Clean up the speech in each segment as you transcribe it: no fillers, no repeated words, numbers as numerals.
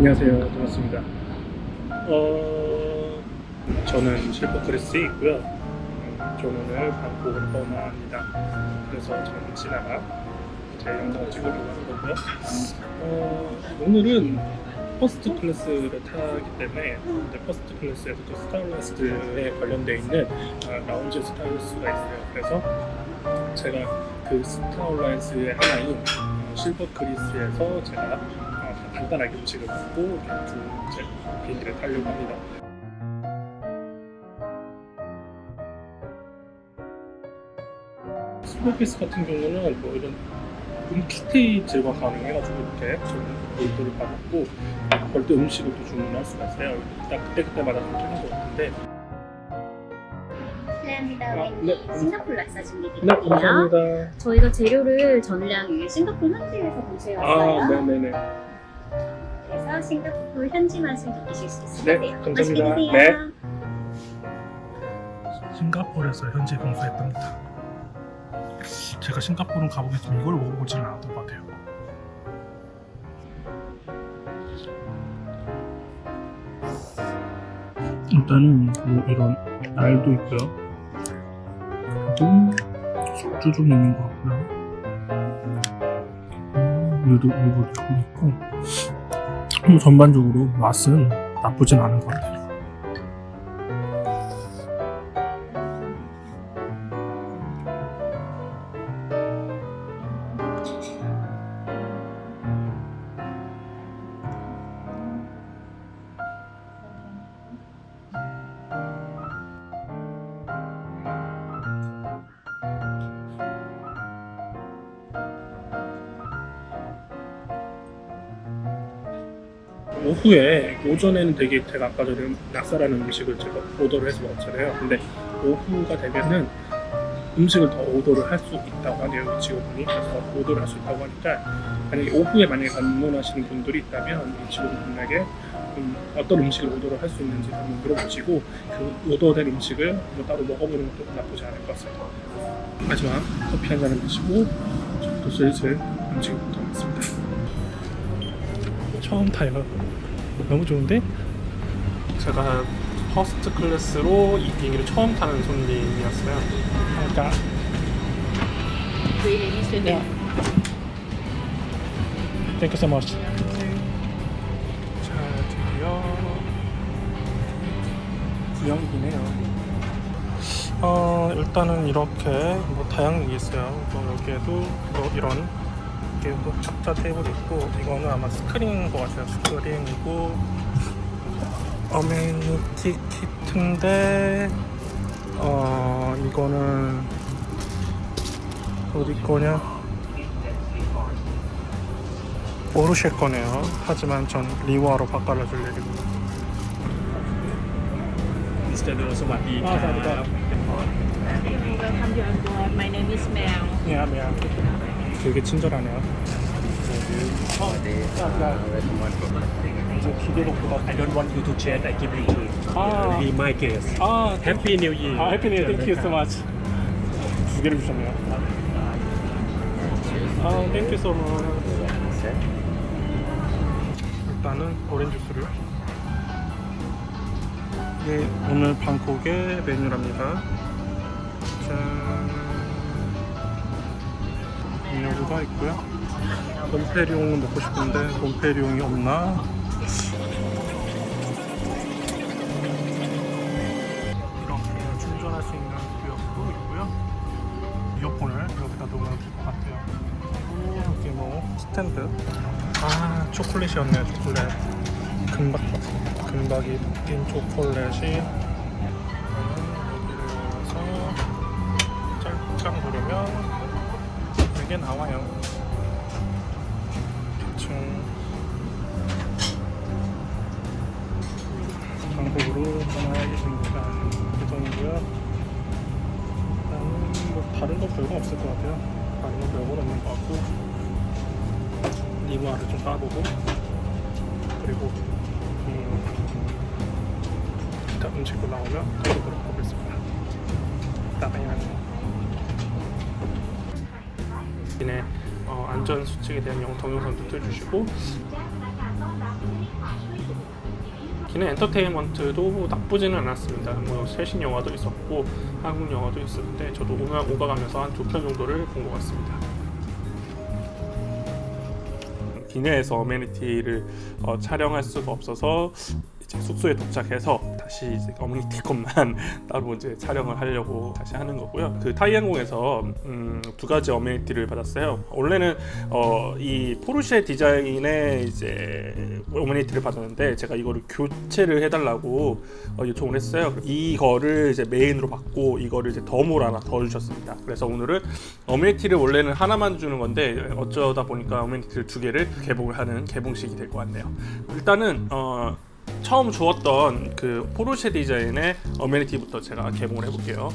안녕하세요. 반갑습니다. 저는 실버크리스에 있고요. 저는 오늘 방콕으로 떠납니다. 그래서 저는 지나가 제 영상을 찍으려고 하는 거고요. 오늘은 퍼스트 클래스를 타기 때문에 퍼스트 클래스에서도 스타일리스트에 관련되어 있는 라운지 스타일리스트가 있어요. 그래서 제가 그 스타일리스트의 하나인 실버크리스에서 제가 간단하게 음식을 먹고 이제 비행기를 타려고 합니다. 실버크리스 같은 경우는 뭐 이런 스테이지가 가능해가지고 이렇게 저는 볼트를 받았고 별도 음식을 또 주문할 수가 있어요. 딱 그때마다 좀 틀린 것 같은데. 실례합니다. 네. 싱가포르 락사 준비드릴게요. 네, 감사합니다. 저희가 재료를 전량 싱가포르 현지에서 공수해왔어요. 네네네. 그래서 싱가포르 현지 맛을 느끼실 수 있으세요. 네, 맛있게 감사합니다. 드세요. 네. 싱가포르에서 현지 공수했답니다. 제가 싱가포르는 가보겠지만 이걸 먹어보지는 않았던 것 같아요. 일단은 뭐 이런 알도 있고요. 그리고 숙주 좀 있는 것 같고요. 유부도 있고 뭐 전반적으로 맛은 나쁘진 않은 것 같아요. 오후에 오전에는 되게 제가 아까 전에 낙사라는 음식을 제가 오더를 해서 먹었잖아요. 근데 오후가 되면은 음식을 더 오더를 할 수 있다고 하네요. 직원분이. 그래서 오더를 할 수 있다고 하니까 만약에 오후에 만약에 방문하시는 분들이 있다면 이 직원분에게 어떤 음식을 오더를 할 수 있는지 한번 물어보시고 그 오더된 음식을 뭐 따로 먹어보는 것도 나쁘지 않을 것 같습니다. 마지막 커피 한 잔을 마시고 또 슬슬 음식부터 먹습니다. 처음 타요. 너무 좋은데? 제가 퍼스트 클래스로 이 비행기를 처음 타는 손님이었어요. 그러니까 네. Thank you so much. 자, 드디어 구형이네요. 일단은 이렇게 뭐 다양한 게 있어요. 뭐 여기에도 뭐 이런 뭐 탁자 테이블이 있고 이거는 아마 스크린인 것 같아요. 스크린이고 어메니티 키트인데 이거는 어디 거냐? 오르쉐 거네요. 하지만 전 리워로 바꿔줄 일입니다. Mr. Nur, สวัสดีครับ Welcome to our board. My name is Mel. 미안. 되게 친절하네요. 이제 기대록보다 I don't want you to change. I give you to be my guest. Happy New Year. 해피 뉴 이어. 땡큐 so much. 두 개를 주셨네요. 땡큐 so much. 일단은 오렌지 주스를. 이게 오늘 방콕의 메뉴랍니다. 짠. 음료수가 있고요. 봄페리옹을 먹고 싶은데 봄페리옹이 없나? 이렇게 충전할 수 있는 구역도 있고요. 이어폰을 여기다 놓으면 될 것 같아요. 그리고 여기 뭐 스탠드. 초콜릿이었네요. 초콜릿. 금박이 낀 초콜릿이 여기를 넣어서 짤깍 누르면 이게 나와요. 대충 방콕으로 떠나게 됩니다. 예정이고요. 일단은 뭐 다른 거 별거 없을 것 같아요. 다른 거 별거 없는 것 같고 리무아를 좀 까보고 그리고 일단 음식도 나오면 가보도록 하겠습니다. 따라해야죠. 안전 수칙에 대한 동영상도 틀어주시고 기내 엔터테인먼트도 나쁘지는 않았습니다. 뭐 최신 영화도 있었고 한국 영화도 있었는데 저도 오가가면서 한 2편 정도를 본 것 같습니다. 기내에서 어메니티를 촬영할 수가 없어서 이제 숙소에 도착해서 다시 이제 어메니티 것만 따로 이제 촬영을 하려고 다시 하는 거고요. 그 타이항공에서 2가지 어메니티를 받았어요. 원래는 이 포르쉐 디자인의 이제 어메니티를 받았는데 제가 이거를 교체를 해달라고 요청을 했어요. 이거를 이제 메인으로 받고 이거를 이제 덤으로 하나 더 주셨습니다. 그래서 오늘은 어메니티를 원래는 하나만 주는 건데 어쩌다 보니까 어메니티를 2개를 개봉을 하는 개봉식이 될 것 같네요. 일단은 처음 주었던 그 포르쉐 디자인의 어메니티부터 제가 개봉을 해볼게요.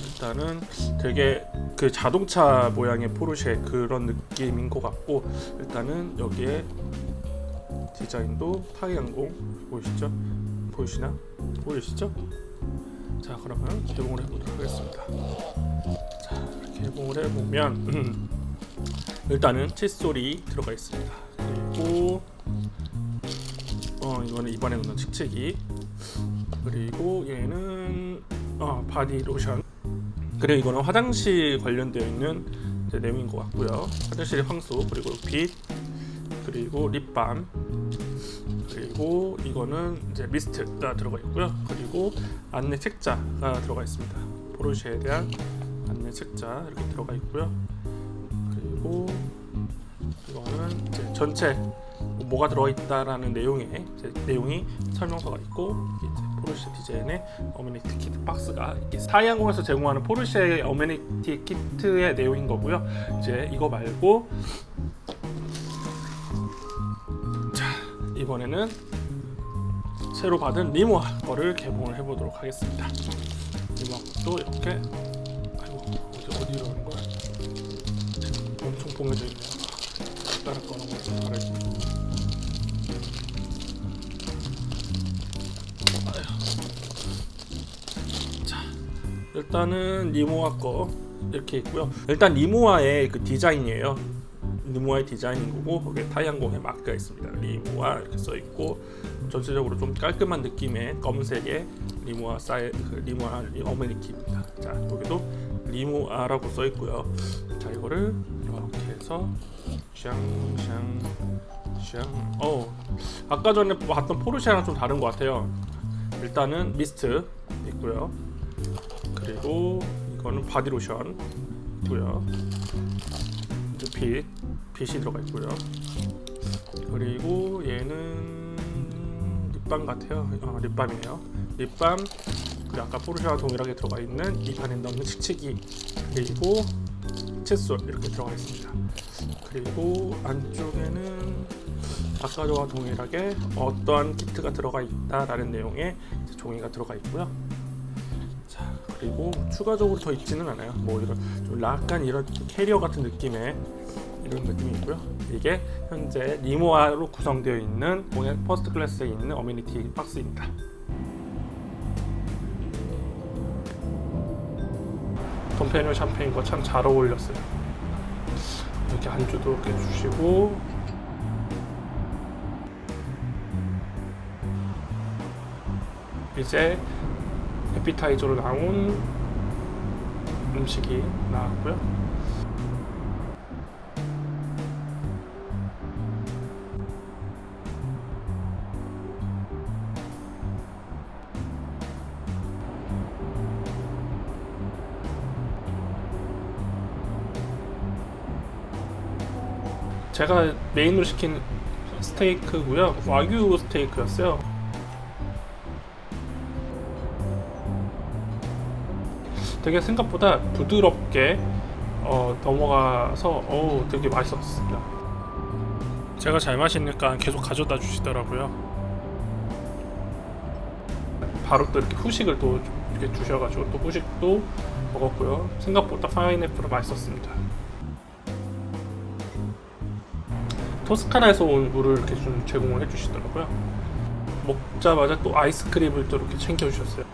일단은 되게 그 자동차 모양의 포르쉐 그런 느낌인 것 같고, 일단은 여기에 디자인도 타이항공 보이시죠? 자, 그러면 개봉을 해보도록 하겠습니다. 자, 개봉을 해보면 일단은 칫솔이 들어가 있습니다. 그리고 이거는 이번에 넣는 칙칙이, 그리고 얘는 바디 로션, 그리고 이거는 화장실 관련되어 있는 내용인 것 같고요. 화장실 향수, 그리고 빛, 그리고 립밤, 그리고 이거는 이제 미스트가 들어가 있고요. 그리고 안내 책자가 들어가 있습니다. 포르쉐에 대한 안내 책자 이렇게 들어가 있고요. 그리고 이거는 이제 전체 뭐가 들어있다라는 내용이 설명서가 있고, 이제 포르쉐 디자인의 어메니티 키트 박스가 타이항공에서 제공하는 포르쉐 어메니티 키트의 내용인 거고요. 이제 이거 말고 자, 이번에는 새로 받은 리모아 거를 개봉을 해보도록 하겠습니다. 리모아 것도 이렇게 어디로 하는 거야? 엄청 뽕해져 있네요. 따라 꺼는 것도 다르지. 자, 일단은 리모아 거 이렇게 있고요. 일단 리모아의 그 디자인이에요. 리모아의 디자인인 거고, 거기에 타이항공의 마크가 있습니다. 리모아 이렇게 써 있고, 전체적으로 좀 깔끔한 느낌의 검은색의 리모아 리모아 어메니티입니다. 자, 여기도 리모아라고 써 있고요. 자, 이거를 이렇게 해서 아까 전에 봤던 포르쉐랑 좀 다른 것 같아요. 일단은 미스트 있고요. 그리고 이거는 바디로션 있고요. 이제 빛이 들어가 있고요. 그리고 얘는 립밤 같아요. 립밤이네요. 립밤, 그리고 아까 포르쉐와 동일하게 들어가 있는 이 판에 넣는 칙칙이, 그리고 칫솔 이렇게 들어가 있습니다. 그리고 안쪽에는 아까 저와 동일하게 어떠한 키트가 들어가 있다라는 내용의 종이가 들어가 있고요. 자, 그리고 추가적으로 더 있지는 않아요. 뭐 이런 좀 약간 이런 캐리어 같은 느낌의 이런 느낌이 있고요. 이게 현재 리모아로 구성되어 있는 퍼스트 클래스에 있는 어메니티 박스입니다. 돔페뇨 샴페인과 참 잘 어울렸어요. 이렇게 안주도 이렇게 주시고, 이제 에피타이저로 나온 음식이 나왔고요. 제가 메인으로 시킨 스테이크고요. 와규 스테이크였어요. 되게 생각보다 부드럽게 넘어가서 되게 맛있었습니다. 제가 잘 마시니까 계속 가져다 주시더라고요. 바로 또 이렇게 후식을 또 이렇게 주셔가지고 또 후식도 먹었고요. 생각보다 파인애플은 맛있었습니다. 토스카나에서 온 물을 이렇게 좀 제공을 해주시더라고요. 먹자마자 또 아이스크림을 또 이렇게 챙겨주셨어요.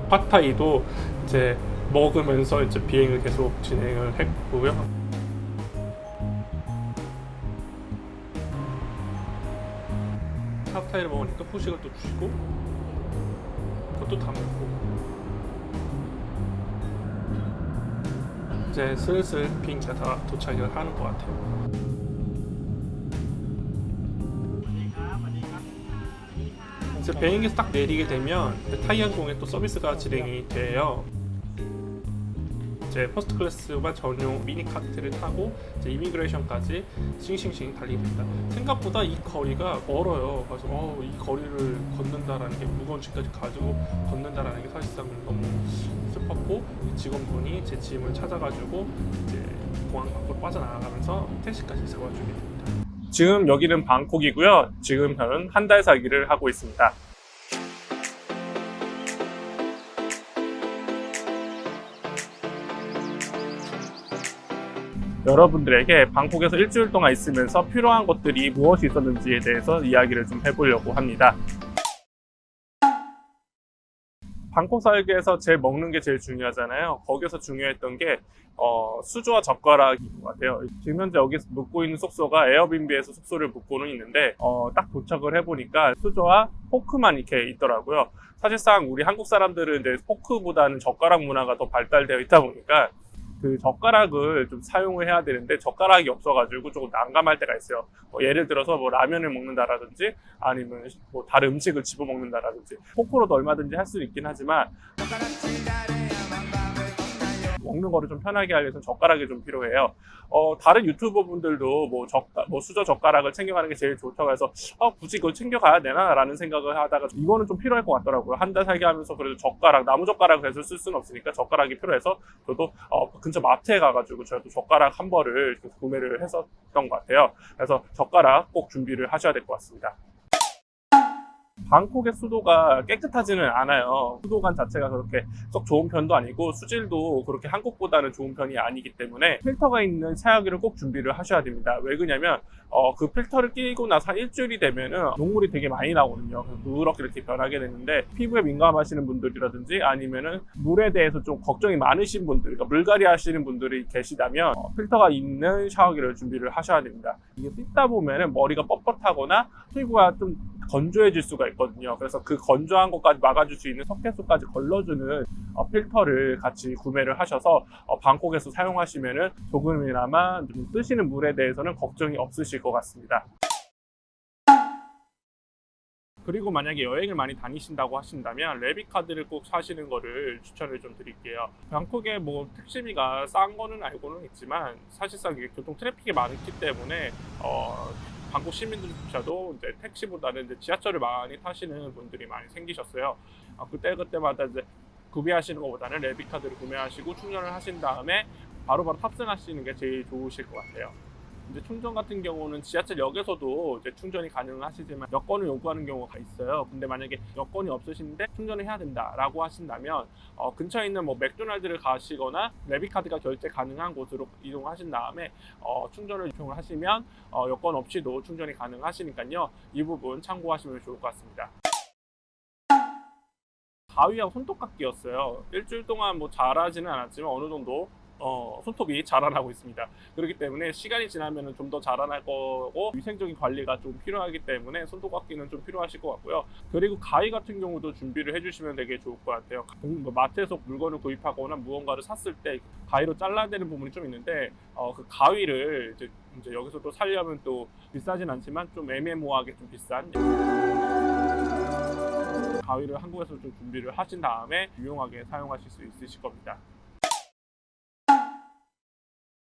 팟타이도 이제 먹으면서 이제 비행을 계속 진행을 했고요. 팟타이를 먹으니까 후식을 또 주시고 그것도 다 먹고 이제 슬슬 비행기가 다 도착을 하는 것 같아요. 이제 비행기에서 딱 내리게 되면 타이항공에 또 서비스가 진행이 돼요. 이제 퍼스트 클래스만 전용 미니 카트를 타고 이제 이미그레이션까지 싱싱싱 달리게 됩니다. 생각보다 이 거리가 멀어요. 그래서 이 거리를 걷는다라는 게 무거운 짐까지 가지고 걷는다라는 게 사실상 너무 슬펐고 직원분이 제 짐을 찾아가지고 이제 공항 밖으로 빠져나가면서 택시까지 잡아주게 됩니다. 지금 여기는 방콕이고요. 지금 저는 한 달 살기를 하고 있습니다. 여러분들에게 방콕에서 일주일 동안 있으면서 필요한 것들이 무엇이 있었는지에 대해서 이야기를 좀 해보려고 합니다. 방콕 살기에서 제일 먹는 게 제일 중요하잖아요. 거기서 중요했던 게 수저와 젓가락인 것 같아요. 지금 현재 여기서 묵고 있는 숙소가 에어비앤비에서 숙소를 묵고는 있는데 딱 도착을 해보니까 수저와 포크만 이렇게 있더라고요. 사실상 우리 한국 사람들은 이제 포크보다는 젓가락 문화가 더 발달되어 있다 보니까 그 젓가락을 좀 사용을 해야 되는데 젓가락이 없어가지고 조금 난감할 때가 있어요. 예를 들어서 뭐 라면을 먹는다라든지 아니면 뭐 다른 음식을 집어 먹는다라든지 포크로도 얼마든지 할 수 있긴 하지만 먹는 거를 좀 편하게 하기 위해서 젓가락이 좀 필요해요. 다른 유튜버 분들도 뭐 수저 젓가락을 챙겨가는 게 제일 좋다고 해서 굳이 이걸 챙겨가야 되나? 라는 생각을 하다가 이거는 좀 필요할 것 같더라고요. 한 달 살기 하면서 그래도 젓가락, 나무 젓가락을 해서 쓸 수는 없으니까 젓가락이 필요해서 저도 근처 마트에 가가지고 저도 젓가락 한 벌을 구매를 했었던 것 같아요. 그래서 젓가락 꼭 준비를 하셔야 될 것 같습니다. 방콕의 수도가 깨끗하지는 않아요. 수도관 자체가 그렇게 썩 좋은 편도 아니고 수질도 그렇게 한국보다는 좋은 편이 아니기 때문에 필터가 있는 샤워기를 꼭 준비를 하셔야 됩니다. 왜 그러냐면 그 필터를 끼고 나서 한 일주일이 되면은 녹물이 되게 많이 나오거든요. 그래서 누렇게 이렇게 변하게 되는데 피부에 민감하시는 분들이라든지 아니면은 물에 대해서 좀 걱정이 많으신 분들, 그러니까 물갈이 하시는 분들이 계시다면 필터가 있는 샤워기를 준비를 하셔야 됩니다. 이게 씻다 보면은 머리가 뻣뻣하거나 피부가 좀 건조해질 수가 있거든요. 그래서 그 건조한 것까지 막아줄 수 있는 석회수까지 걸러주는 필터를 같이 구매를 하셔서 방콕에서 사용하시면은 조금이나마 좀 쓰시는 물에 대해서는 걱정이 없으실 것 같습니다. 그리고 만약에 여행을 많이 다니신다고 하신다면 레비카드를 꼭 사시는 거를 추천을 좀 드릴게요. 방콕에 뭐 택시비가 싼 거는 알고는 있지만 사실상 이게 교통 트래픽이 많기 때문에 방콕 시민들조차도 이제 택시보다는 이제 지하철을 많이 타시는 분들이 많이 생기셨어요. 그때마다 이제 구매하시는 것보다는 레비카드를 구매하시고 충전을 하신 다음에 바로바로 탑승하시는 게 제일 좋으실 것 같아요. 이제 충전 같은 경우는 지하철역에서도 이제 충전이 가능하시지만 여권을 요구하는 경우가 있어요. 근데 만약에 여권이 없으신데 충전을 해야 된다라고 하신다면 근처에 있는 뭐 맥도날드를 가시거나 레비카드가 결제 가능한 곳으로 이동하신 다음에 충전을 요청을 하시면 여권 없이도 충전이 가능하시니까요. 이 부분 참고하시면 좋을 것 같습니다. 가위하고 손톱깎이였어요. 일주일 동안 뭐 잘하지는 않았지만 어느 정도 손톱이 자라나고 있습니다. 그렇기 때문에 시간이 지나면 좀 더 자라날 거고 위생적인 관리가 좀 필요하기 때문에 손톱깎이는 좀 필요하실 것 같고요. 그리고 가위 같은 경우도 준비를 해주시면 되게 좋을 것 같아요. 마트에서 물건을 구입하거나 무언가를 샀을 때 가위로 잘라야 되는 부분이 좀 있는데 그 가위를 이제 여기서 또 사려면 또 비싸진 않지만 좀 애매모호하게 좀 비싼 가위를 한국에서 좀 준비를 하신 다음에 유용하게 사용하실 수 있으실 겁니다.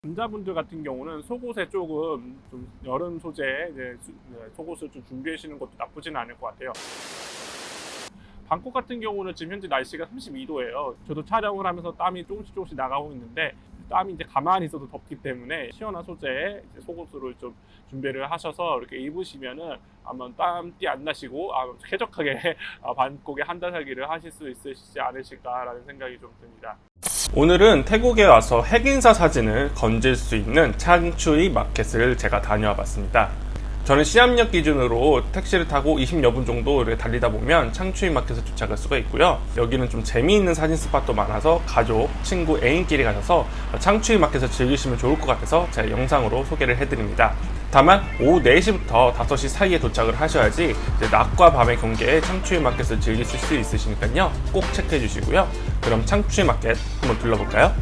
남자분들 같은 경우는 속옷에 조금 좀 여름 소재 속옷을 좀 준비하시는 것도 나쁘지는 않을 것 같아요. 방콕 같은 경우는 지금 현재 날씨가 32도예요. 저도 촬영을 하면서 땀이 조금씩 나가고 있는데 땀이 이제 가만히 있어도 덥기 때문에 시원한 소재의 속옷으로 좀 준비를 하셔서 이렇게 입으시면은 아마 땀띠 안 나시고 쾌적하게 방콕에 한 달 살기를 하실 수 있으시지 않으실까라는 생각이 좀 듭니다. 오늘은 태국에 와서 핵인사 사진을 건질 수 있는 창추이 마켓을 제가 다녀와 봤습니다. 저는 시암역 기준으로 택시를 타고 20여 분 정도 이렇게 달리다 보면 창추이 마켓에 도착할 수가 있고요. 여기는 좀 재미있는 사진 스팟도 많아서 가족, 친구, 애인끼리 가셔서 창추이 마켓을 즐기시면 좋을 것 같아서 제가 영상으로 소개를 해드립니다. 다만 오후 4시부터 5시 사이에 도착을 하셔야지 이제 낮과 밤의 경계에 창추이 마켓을 즐기실 수 있으시니까요. 꼭 체크해 주시고요. 그럼 창추이 마켓 한번 둘러볼까요?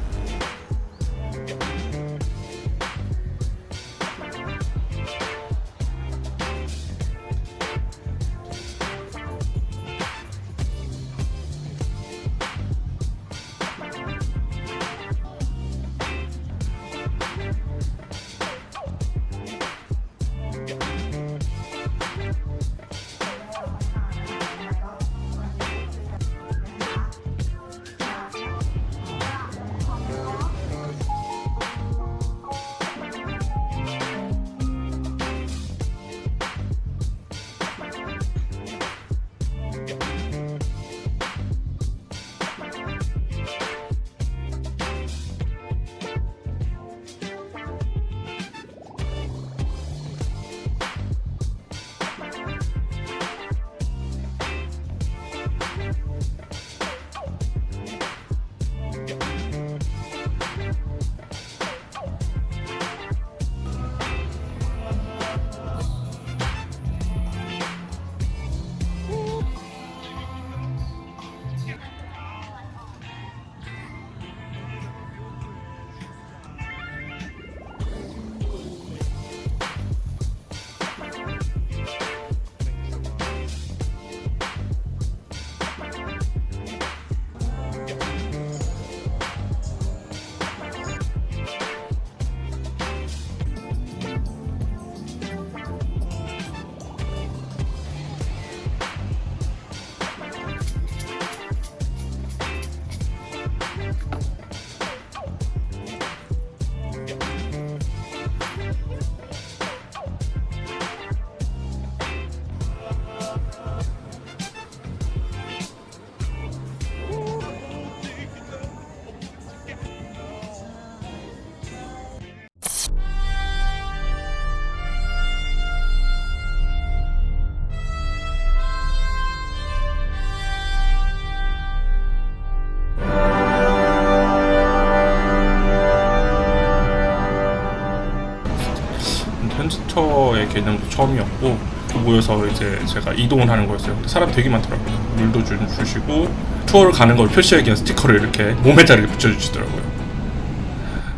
현지터의 개념도 처음이었고 모여서 이제 제가 이동을 하는 거였어요. 근데 사람 되게 많더라고요. 물도 주시고 투어를 가는 걸 표시하기 위한 스티커를 이렇게 몸에다 이렇게 붙여주시더라고요.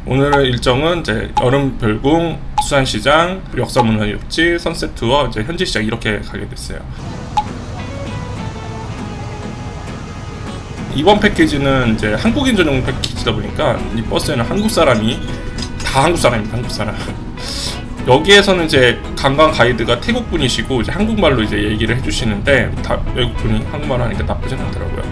오늘의 일정은 이제 여름별궁, 수산시장, 역사문화유적지, 선셋 투어, 이제 현지시장 이렇게 가게 됐어요. 이번 패키지는 이제 한국인 전용 패키지다 보니까 이 버스에는 한국 사람이 다 한국 사람입니다. 한국 사람. 여기에서는 이제 관광 가이드가 태국 분이시고 이제 한국말로 이제 얘기를 해주시는데 다 외국 분이 한국말 하니까 나쁘진 않더라고요.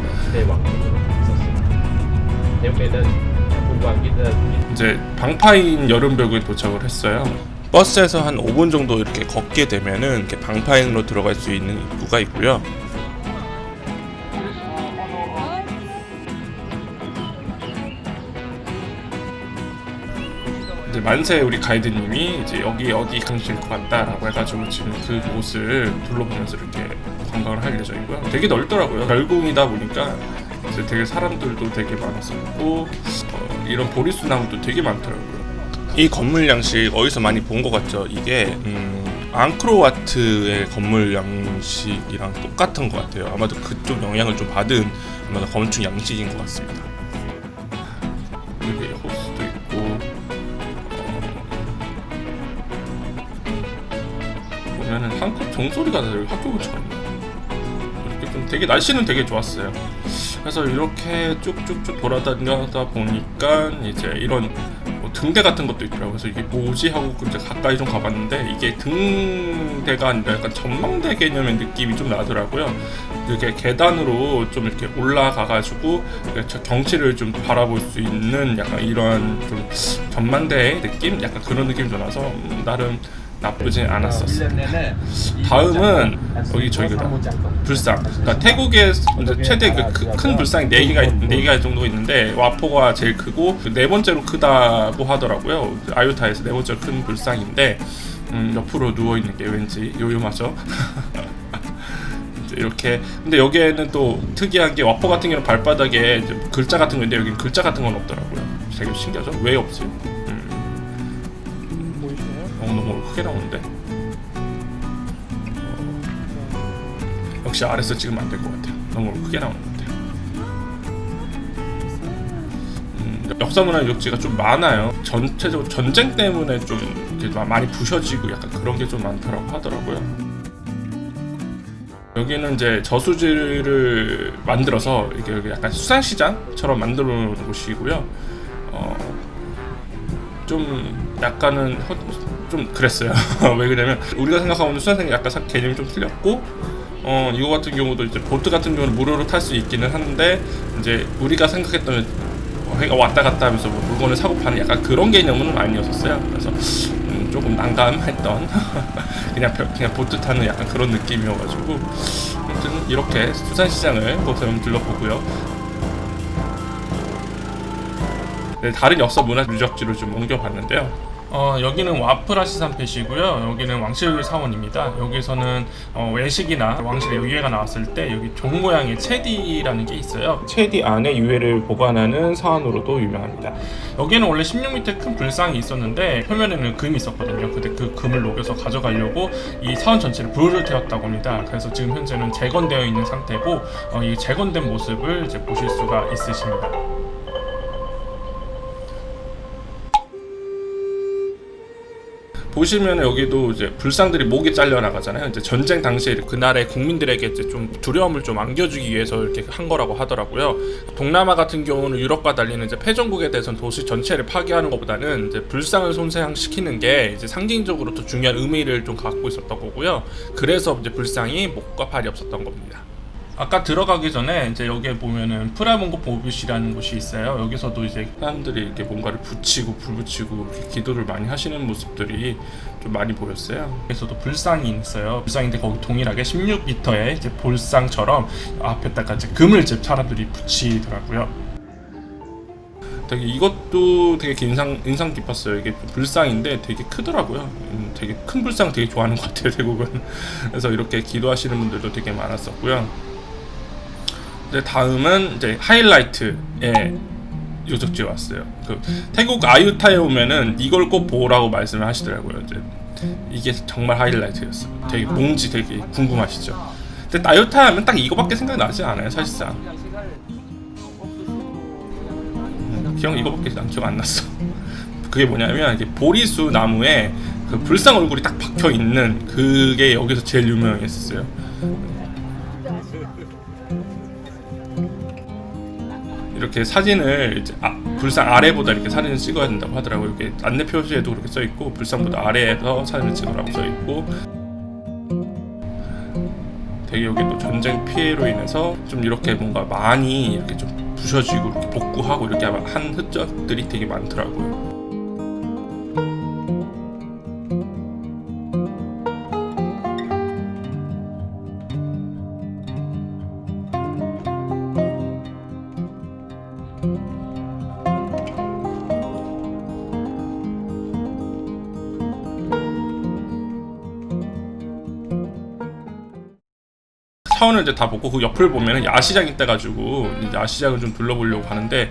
이제 방파인 여름별구에 도착을 했어요. 버스에서 한 5분 정도 이렇게 걷게 되면은 이렇게 방파인으로 들어갈 수 있는 입구가 있고요. 이제 만세 우리 가이드님이 이제 여기 어디 가실 것 같다라고 해가지고 지금 그 곳을 둘러보면서 이렇게 관광을 할 예정이고요. 되게 넓더라고요. 별궁이다 보니까 이제 되게 사람들도 되게 많았었고 이런 보리수 나무도 되게 많더라고요. 이 건물 양식 어디서 많이 본 것 같죠? 이게 앙크로와트의 건물 양식이랑 똑같은 것 같아요. 아마도 그쪽 영향을 좀 받은 아마도 건축 양식인 것 같습니다. 여기 호수도 있고 보면은 한국 종소리가 나요. 학교 근처로 이렇게 좀 되게 날씨는 되게 좋았어요. 그래서 이렇게 쭉쭉쭉 돌아다니다 보니까 이제 이런 등대 같은 것도 있더라고요. 그래서 이게 뭐지 하고 이제 가까이 좀 가봤는데 이게 등대가 아니라 약간 전망대 개념의 느낌이 좀 나더라고요. 이렇게 계단으로 좀 이렇게 올라가가지고 경치를 좀 바라볼 수 있는 약간 이런 좀 전망대의 느낌? 약간 그런 느낌이 좀 나서 나름 나쁘지 않았었습니다. 다음은 여기 저희가 불상. 그러니까 태국의 최대 큰 불상이 4개가 정도 있는데 와포가 제일 크고 네 번째로 크다고 하더라고요. 아유타에서 네 번째로 큰 불상인데 옆으로 누워 있는 게 왠지 요요마죠. 이렇게. 근데 여기에는 또 특이한 게 와퍼 같은 경우는 발바닥에 이제 글자 같은 건데 여기는 글자 같은 건 없더라고요. 되게 신기하죠? 왜 없지? 보이시나요? 너무 크게 나오는데. 역시 아래서 찍으면 안 될 것 같아요. 너무 크게 나오는 것 같아요. 역사문화 유적지가 좀 많아요. 전체적으로 전쟁 때문에 좀 이렇게 많이 부셔지고 약간 그런 게 좀 많더라고 하더라고요. 여기는 이제 저수지를 만들어서 이게 약간 수산시장처럼 만들어 놓은 곳이고요. 좀 약간은 좀 그랬어요. 왜 그러냐면 우리가 생각하고 있는 수산시장이 약간 개념이 좀 틀렸고, 이거 같은 경우도 이제 보트 같은 경우는 무료로 탈 수 있기는 한데 이제 우리가 생각했던 해가 왔다 갔다 하면서 뭐 물건을 사고 파는 약간 그런 개념은 아니었었어요. 그래서 조금 난감했던 그냥 보트 타는 약간 그런 느낌이어가지고 아무튼 이렇게 수산시장을 한번 둘러보고요. 네, 다른 역사 문화 유적지로 좀 옮겨봤는데요. 여기는 와프라시산펫이고요. 여기는 왕실 사원입니다. 여기서는 외식이나 왕실의 유해가 나왔을 때 여기 종 모양의 체디라는 게 있어요. 체디 안에 유해를 보관하는 사원으로도 유명합니다. 여기는 원래 16m 큰 불상이 있었는데 표면에는 금이 있었거든요. 근데 그 금을 녹여서 가져가려고 이 사원 전체를 불을 태웠다고 합니다. 그래서 지금 현재는 재건되어 있는 상태고 이 재건된 모습을 이제 보실 수가 있으십니다. 보시면 여기도 이제 불상들이 목이 잘려 나가잖아요. 이제 전쟁 당시에 그날의 국민들에게 이제 좀 두려움을 좀 안겨주기 위해서 이렇게 한 거라고 하더라고요. 동남아 같은 경우는 유럽과 달리는 이제 패전국에 대해서는 도시 전체를 파괴하는 것보다는 이제 불상을 손상시키는 게 이제 상징적으로 더 중요한 의미를 좀 갖고 있었던 거고요. 그래서 이제 불상이 목과 발이 없었던 겁니다. 아까 들어가기 전에 이제 여기에 보면은 프라몽고 보빗이라는 곳이 있어요. 여기서도 이제 사람들이 이렇게 뭔가를 붙이고 불 붙이고 이렇게 기도를 많이 하시는 모습들이 좀 많이 보였어요. 여기서도 불상이 있어요. 불상인데 거기 동일하게 16m의 이제 볼상처럼 앞에다가 이제 금을 이제 사람들이 붙이더라고요. 되게 이것도 되게 인상 깊었어요. 이게 불상인데 되게 크더라고요. 되게 큰 불상 되게 좋아하는 것 같아요, 태국은. 그래서 이렇게 기도하시는 분들도 되게 많았었고요. 이제 다음은 이제 하이라이트의 유적지에 왔어요. 그 태국 아유타에 오면은 이걸 꼭 보라고 말씀을 하시더라고요. 이제 이게 정말 하이라이트였어요. 되게 뭔지 되게 궁금하시죠? 근데 아유타 하면 딱 이거밖에 생각나지 않아요, 사실상. 기억 안 났어. 그게 뭐냐면 이게 보리수 나무에 그 불상 얼굴이 딱 박혀 있는 그게 여기서 제일 유명했었어요. 이렇게 사진을 이제 불상 아래보다 이렇게 사진을 찍어야 된다고 하더라고요. 이렇게 안내 표시에도 그렇게 써 있고 불상보다 아래에서 사진을 찍으라고 써 있고. 되게 여기 또 전쟁 피해로 인해서 좀 이렇게 뭔가 많이 이렇게 좀 부셔지고 이렇게 복구하고 이렇게 한 흔적들이 되게 많더라고요. 사원을 이제 다 보고 그 옆을 보면은 야시장이 떠가지고 이제 야시장을 좀 둘러보려고 하는데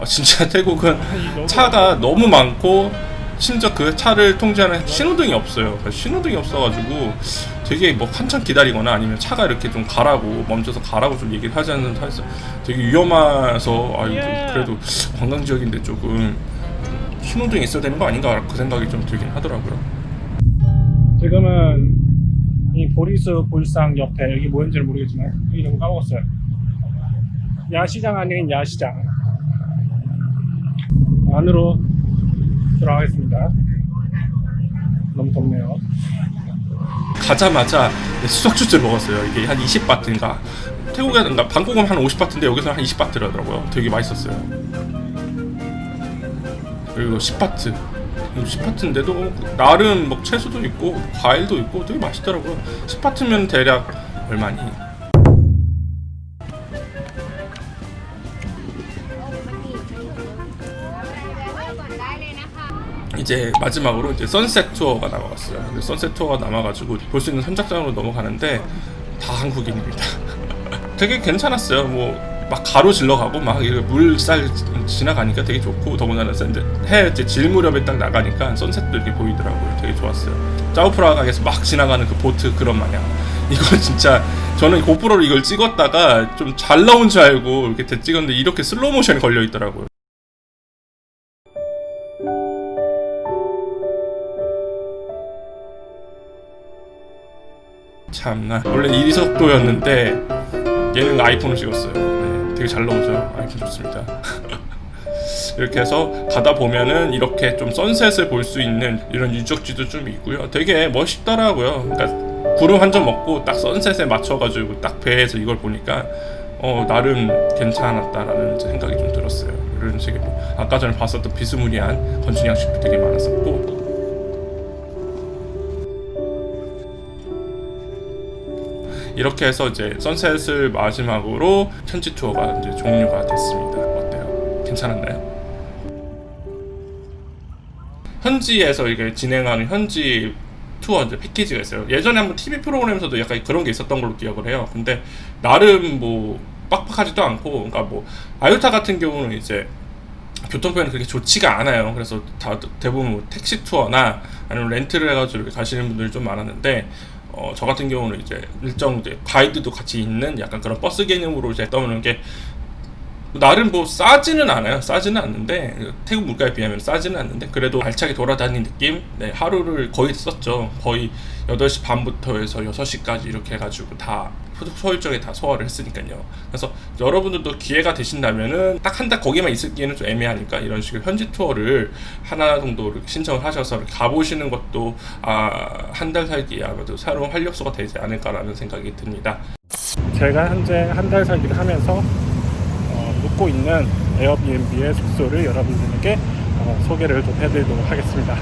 진짜 태국은 차가 너무 많고 심지어 그 차를 통제하는 신호등이 없어요. 신호등이 없어가지고 되게 뭐 한참 기다리거나 아니면 차가 이렇게 좀 가라고 멈춰서 가라고 좀 얘기를 하지 않는 사실 되게 위험해서 그래도 관광 지역인데 조금 신호등이 있어야 되는 거 아닌가 그 생각이 좀 들긴 하더라고요. 지금은 이 보리수 볼상 옆에 여기 뭐였는지는 모르겠지만 이름 까먹었어요. 야시장 아닌 야시장 안으로 들어가겠습니다. 너무 덥네요. 가자마자 수석주스를 먹었어요. 이게 한 20바트인가 태국에는 방콕은 한 50바트인데 여기서는 한 20바트라더라고요. 되게 맛있었어요. 그리고 10바트 10바트인데도 나름 뭐 채소도 있고 과일도 있고 되게 맛있더라고요. 10바트면 대략 얼마니? 이제 마지막으로 이제 선셋 투어가 남아갔어요. 근데 선셋 투어가 남아가지고 볼 수 있는 선착장으로 넘어가는데 다 한국인입니다. 되게 괜찮았어요. 뭐 막 가로질러 가고 막 물살 지나가니까 되게 좋고, 더군다나 해 이제 질 무렵에 딱 나가니까 선셋도 이렇게 보이더라고요. 되게 좋았어요. 짜오프라가에서 막 지나가는 그 보트 그런 마냥. 이거 진짜 저는 고프로로 이걸 찍었다가 좀 잘 나온 줄 알고 이렇게 찍었는데 이렇게 슬로우 모션이 걸려 있더라고요. 참나, 원래 1위속도였는데 얘는 아이폰을 찍었어요. 네, 되게 잘 나오죠. 아이폰 좋습니다. 이렇게 해서 가다 보면은 이렇게 좀 선셋을 볼 수 있는 이런 유적지도 좀 있고요. 되게 멋있더라고요. 그러니까 구름 한 점 먹고 딱 선셋에 맞춰가지고 딱 배에서 이걸 보니까 나름 괜찮았다라는 생각이 좀 들었어요. 이런 식의 뭐 아까 전에 봤었던 비스무리한 건축 양식도 되게 많았었고, 이렇게 해서 이제 선셋을 마지막으로 현지 투어가 이제 종료가 됐습니다. 어때요? 괜찮았나요? 현지에서 이게 진행하는 현지 투어 이제 패키지가 있어요. 예전에 한번 TV 프로그램에서도 약간 그런 게 있었던 걸로 기억을 해요. 근데 나름 뭐 빡빡하지도 않고, 그러니까 뭐 아유타 같은 경우는 이제 교통편이 그렇게 좋지가 않아요. 그래서 대부분 뭐 택시 투어나 아니면 렌트를 해가지고 이렇게 가시는 분들이 좀 많았는데, 저 같은 경우는 이제 일정 이제 가이드도 같이 있는 약간 그런 버스 개념으로 이제 떠오르는 게 나름 뭐 싸지는 않아요. 싸지는 않는데, 태국 물가에 비하면 싸지는 않는데 그래도 알차게 돌아다니는 느낌. 네, 하루를 거의 썼죠. 거의 8시 반부터 해서 6시까지 이렇게 해가지고 다 소일정에 다 소화를 했으니까요. 그래서 여러분들도 기회가 되신다면은 딱 한 달 거기만 있기에는 좀 애매하니까 이런 식으로 현지 투어를 하나 정도 이렇게 신청을 하셔서 이렇게 가보시는 것도 한 달 살기에 아마도 새로운 활력소가 되지 않을까라는 생각이 듭니다. 제가 현재 한 달 살기를 하면서 묵고 있는 에어비앤비의 숙소를 여러분들에게 소개를 좀 해드리도록 하겠습니다.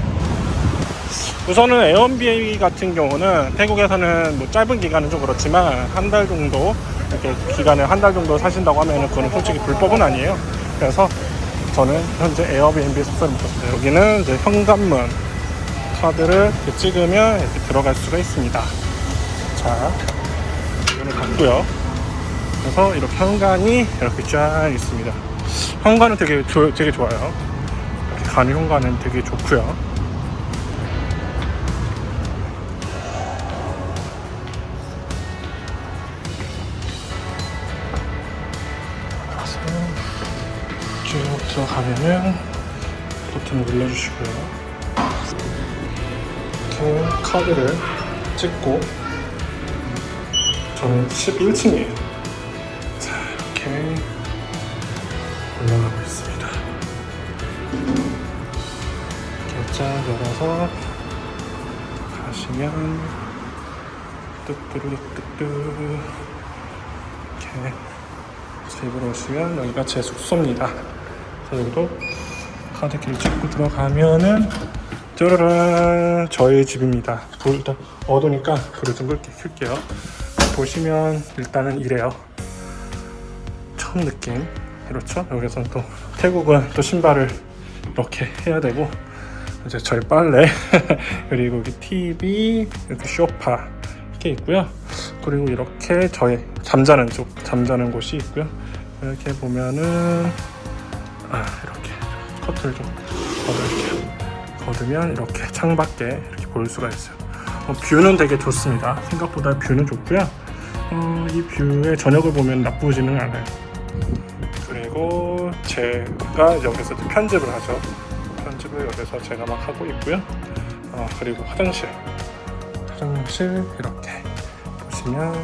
우선은 에어비앤비 같은 경우는 태국에서는 뭐 짧은 기간은 좀 그렇지만 한 달 정도 이렇게 기간에 한 달 정도 사신다고 하면은 그거는 솔직히 불법은 아니에요. 그래서 저는 현재 에어비앤비 숙소를 묵었어요. 여기는 이제 현관문 카드를 이렇게 찍으면 이렇게 들어갈 수가 있습니다. 자, 문을 닫고요. 그래서 이렇게 현관이 이렇게 쫙 있습니다. 현관은 되게 좋아요. 이렇게 가는 현관은 되게 좋고요. 쭉 들어가면은 버튼을 눌러주시고요. 이렇게 카드를 찍고, 저는 11층이에요. 자, 이렇게 올라가고 있습니다. 이렇게 쫙 열어서 가시면 뚝뚜루뚝뚝 이렇게 집으로 오시면 여기가 제 숙소입니다. 여기도 카드키를 찍고 들어가면은 짜라란, 저의 집입니다. 일단 어두우니까 불을 좀 켤게요. 보시면 일단은 이래요. 처음 느낌 이렇죠? 여기서는 또 태국은 또 신발을 이렇게 해야 되고, 이제 저희 빨래 그리고 여기 TV, 이렇게 소파 이렇게 있고요. 그리고 이렇게 저의 잠자는 곳이 있고요. 이렇게 보면은 이렇게 커튼을 좀 걷어줄게요. 걷으면 이렇게 창밖에 이렇게 볼 수가 있어요. 뷰는 되게 좋습니다. 생각보다 뷰는 좋고요. 이 뷰에 저녁을 보면 나쁘지는 않아요. 그리고 제가 여기서 편집을 하죠. 편집을 여기서 제가 막 하고 있고요. 그리고 화장실 이렇게 보시면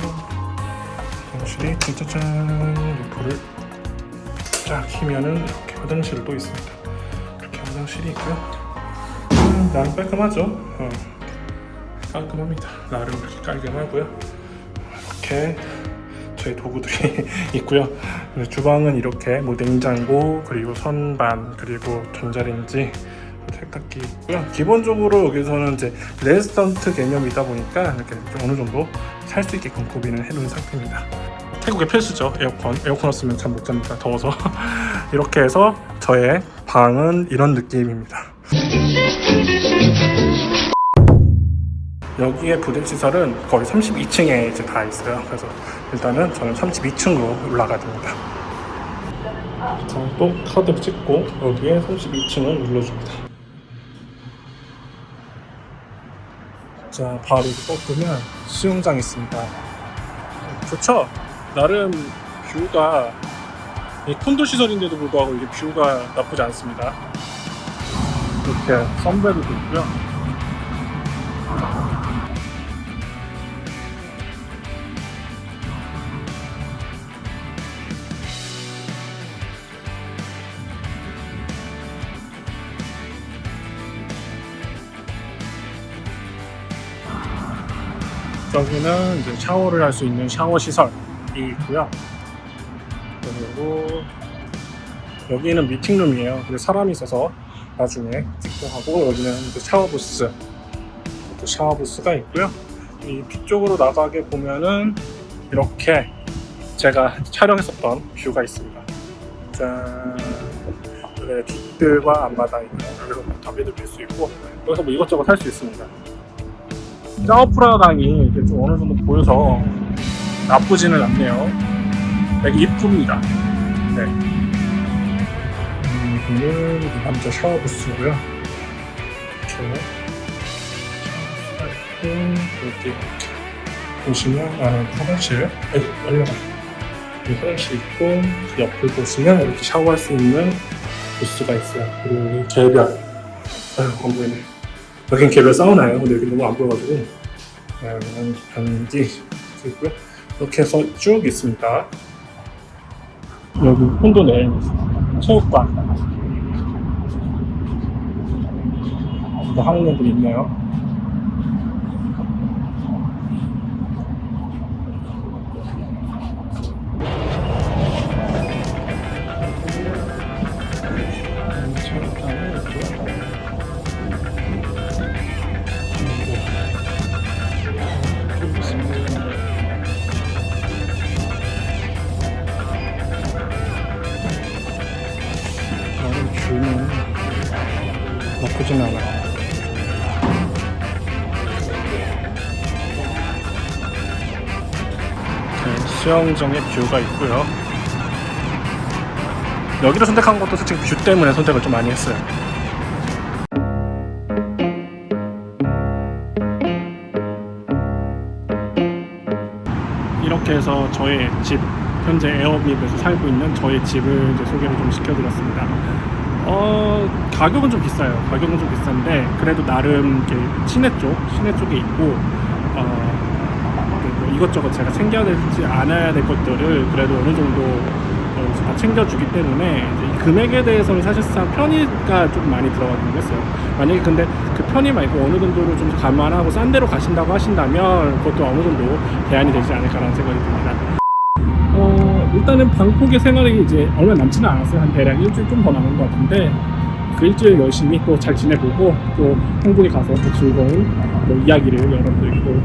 화장실이 짜잔, 불을 쫙 켜면은 이렇게 화장실도 있습니다. 이렇게 화장실이 있고요. 나름 깔끔하죠. 깔끔합니다. 나름 이렇게 깔끔하고요. 이렇게 저희 도구들이 있고요. 주방은 이렇게 뭐 냉장고, 그리고 선반, 그리고 전자레인지, 세탁기 있고요. 기본적으로 여기서는 이제 레스토랑트 개념이다 보니까 이렇게 어느 정도 살 수 있게끔 구비는 해놓은 상태입니다. 태국의 필수죠. 에어컨 없으면 잠 못 잡니다. 더워서. 이렇게 해서 저의 방은 이런 느낌입니다. 여기에 부대 시설은 거의 32층에 이제 다 있어요. 그래서 일단은 저는 32층으로 올라가야 됩니다. 또 카드를 찍고 여기에 32층을 눌러줍니다. 자, 바로 꺾으면 수영장 있습니다. 좋죠? 나름 뷰가 콘도 시설인데도 불구하고 이게 뷰가 나쁘지 않습니다. 이렇게 선베드도 있고요. 저기는 이제 샤워를 할 수 있는 샤워 시설이 있고요. 그리고 여기는 미팅룸이에요. 그래서 사람이 있어서 나중에 찍고 하고, 여기는 이제 샤워 부스, 또 샤워 부스가 있고요. 이 뒤쪽으로 나가게 보면은 이렇게 제가 촬영했었던 뷰가 있습니다. 짠. 네, 뒤뜰과 앞마당이고요. 여기서 뭐 담배도 필 수 있고, 여기서 뭐 이것저것 할 수 있습니다. 짜오프라강이 이렇게 좀 어느 정도 보여서 나쁘지는 않네요. 되게 이쁩니다. 네. 여기는 남자 샤워 부스고요. 이렇게 샤워 있고, 이렇게 보시면 화장실, 열려가. 화장실 있고, 그 옆을 보시면 이렇게 샤워할 수 있는 부스가 있어요. 그리고 여기 개별, 안 보이네. 여긴 개별 사우나예요. 근데 여기 너무 안 보여가지고. 여기는 변기 있고요. 이렇게 해서 쭉 있습니다. 여기 콘도 내에 체육관. 또 하는 애들이 있네요. 체육관이 있고요. 나름 뷰는 나쁘진 않아요. 수영장의 뷰가 있고요. 여기를 선택한 것도 솔직히 뷰 때문에 선택을 좀 많이 했어요. 이렇게 해서 저의 집, 현재 에어비앤비에서 살고 있는 저의 집을 이제 소개를 좀 시켜드렸습니다. 가격은 좀 비싸요. 가격은 좀 비싼데 그래도 나름 이렇게 시내 쪽에 있고, 뭐 이것저것 제가 챙겨야 되지 않아야 될 것들을 그래도 어느 정도 다 챙겨주기 때문에 이제 이 금액에 대해서는 사실상 편의가 좀 많이 들어가긴 했어요. 만약에 근데 그 편의 말고 어느 정도로 좀 감안하고 싼 데로 가신다고 하신다면 그것도 어느 정도 대안이 되지 않을까라는 생각이 듭니다. 일단은 방콕의 생활이 이제 얼마 남지는 않았어요. 한 대략 일주일 좀 더 남은 것 같은데 그 일주일 열심히 또 잘 지내보고 또 한국에 가서 또 즐거운 또 이야기를 여러분들께 또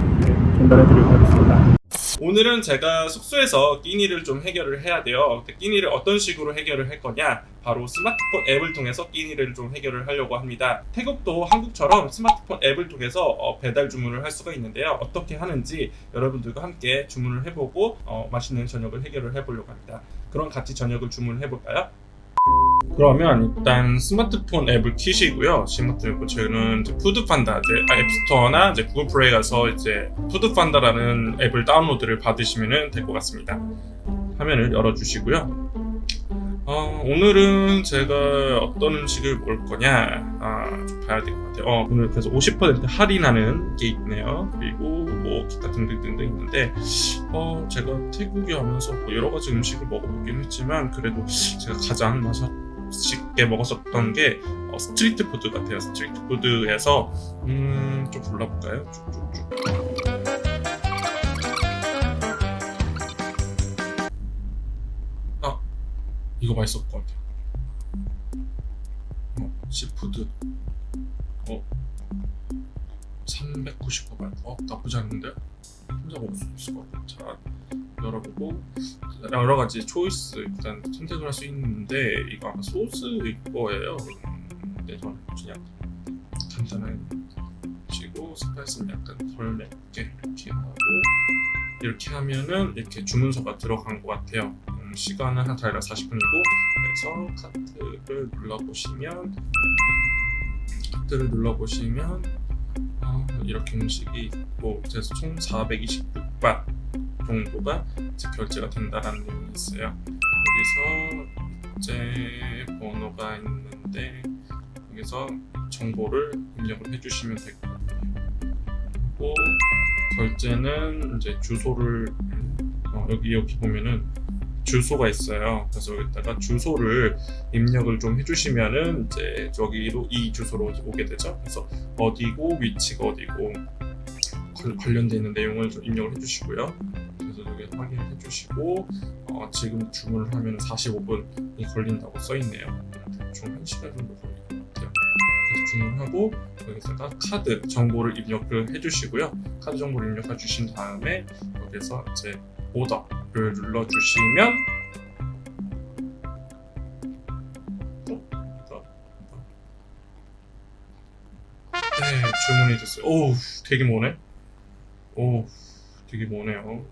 전달해드리도록 하겠습니다. 오늘은 제가 숙소에서 끼니를 좀 해결을 해야 돼요. 끼니를 어떤 식으로 해결을 할 거냐? 바로 스마트폰 앱을 통해서 끼니를 좀 해결을 하려고 합니다. 태국도 한국처럼 스마트폰 앱을 통해서 배달 주문을 할 수가 있는데요. 어떻게 하는지 여러분들과 함께 주문을 해보고 맛있는 저녁을 해결을 해보려고 합니다. 그럼 같이 저녁을 주문을 해볼까요? 그러면 일단 스마트폰 앱을 키시고요. 스마트폰 저희는 이제 푸드판다, 이제 앱스토어나 이제 구글 플레이 가서 이제 푸드판다라는 앱을 다운로드를 받으시면 될 것 같습니다. 화면을 열어주시고요. 오늘은 제가 어떤 음식을 먹을 거냐 좀 봐야 될 것 같아요. 오늘 그래서 50% 할인하는 게 있네요. 그리고 뭐 기타 등등등등 있는데 제가 태국에 하면서 뭐 여러 가지 음식을 먹어보긴 했지만 그래도 제가 가장 맛있게 먹었었던 게 스트리트 푸드 같아요. 스트리트 푸드에서 좀 골라볼까요? 쭉쭉쭉. 이거 맛있었을 것 같아요. 시푸드 399원. 나쁘지 않은데? 혼자 먹을 수 있을 것 같아요. 자, 열어보고 여러 가지 초이스 일단 선택을 할 수 있는데 이거 아마 소스일 거예요. 근데 저는 그냥 간단한 치고 스파이스는 약간 덜 맵게 이렇게 하고 이렇게 하면은 이렇게 주문서가 들어간 것 같아요. 시간은 한 대략 40분이고 그래서 카트를 눌러보시면 이렇게 음식이 있고 그래서 총 426바 정도가 이제 결제가 된다라는 내용이 있어요. 여기서 결제 번호가 있는데 여기서 정보를 입력을 해주시면 될 것 같아요. 그리고 결제는 이제 주소를 여기 보면은 주소가 있어요. 그래서 여기다가 주소를 입력을 좀 해주시면은 이제 여기로 이 주소로 오게 되죠. 그래서 어디고 위치가 어디고 관련되어 있는 내용을 좀 입력을 해주시고요. 그래서 여기 확인을 해주시고 지금 주문을 하면 45분이 걸린다고 써있네요. 대충 1시간 정도 걸릴 것 같아요. 그래서 주문하고 여기다가 카드 정보를 입력을 해주시고요. 카드 정보를 입력해 주신 다음에 여기서 이제 오더를 눌러주시면 네, 주문이 됐어요. 오우, 되게 머네. 오, 되게 머네요.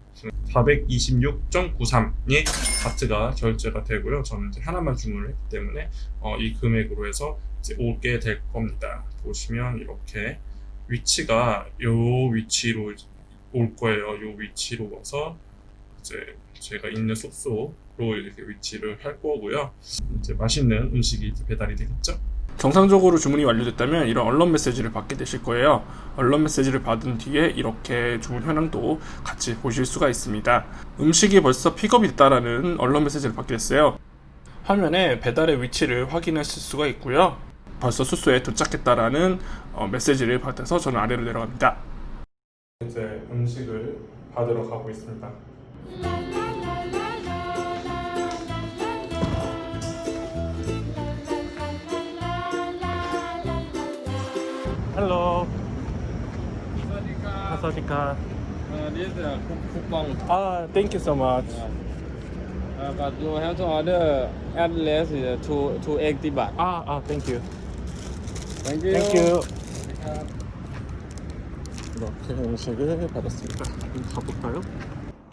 426.93이 바트가 결제가 되고요. 저는 이제 하나만 주문을 했기 때문에 이 금액으로 해서 이제 오게 될 겁니다. 보시면 이렇게 위치가 요 위치로 올 거예요. 요 위치로 와서 이제 제가 있는 숙소로 이렇게 위치를 할 거고요. 이제 맛있는 음식이 이제 배달이 되겠죠. 정상적으로 주문이 완료됐다면 이런 언론 메시지를 받게 되실 거예요. 언론 메시지를 받은 뒤에 이렇게 주문 현황도 같이 보실 수가 있습니다. 음식이 벌써 픽업이 됐다라는 언론 메시지를 받게 됐어요. 화면에 배달의 위치를 확인하실 수가 있고요. 벌써 숙소에 도착했다라는 메시지를 받아서 저는 아래로 내려갑니다. 이제 음식을 받으러 가고 있습니다. Hello. Sawadika. This is a coupon. Thank you so much. But you have to order at least 280 baht. Thank you. Thank you. Thank you. 이렇게 음식을 받았습니다. 가볼까요?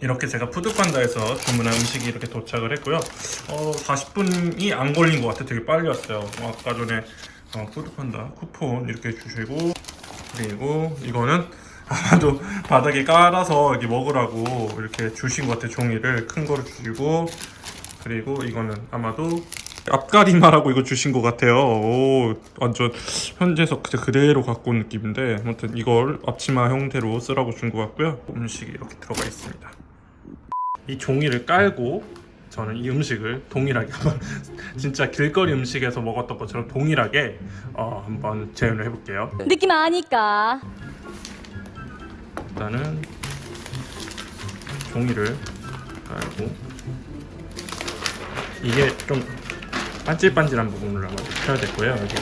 이렇게 제가 푸드판다에서 주문한 음식이 이렇게 도착을 했고요. 40분이 안 걸린 것 같아요. 되게 빨리 왔어요. 아까 전에 푸드판다 쿠폰 이렇게 주시고 그리고 이거는 아마도 바닥에 깔아서 이렇게 먹으라고 이렇게 주신 것 같아요. 종이를 큰 거를 주시고 그리고 이거는 아마도 앞가리마라고 이거 주신 것 같아요. 오, 완전 현지에서 그대로 갖고 온 느낌인데 아무튼 이걸 앞치마 형태로 쓰라고 준 것 같고요. 음식이 이렇게 들어가 있습니다. 이 종이를 깔고 저는 이 음식을 동일하게 진짜 길거리 음식에서 먹었던 것처럼 동일하게 한번 재현을 해볼게요. 느낌 아니까. 일단은 종이를 깔고 이게 좀 반질반질한 부분을 아마 펴야 될 거예요. 여기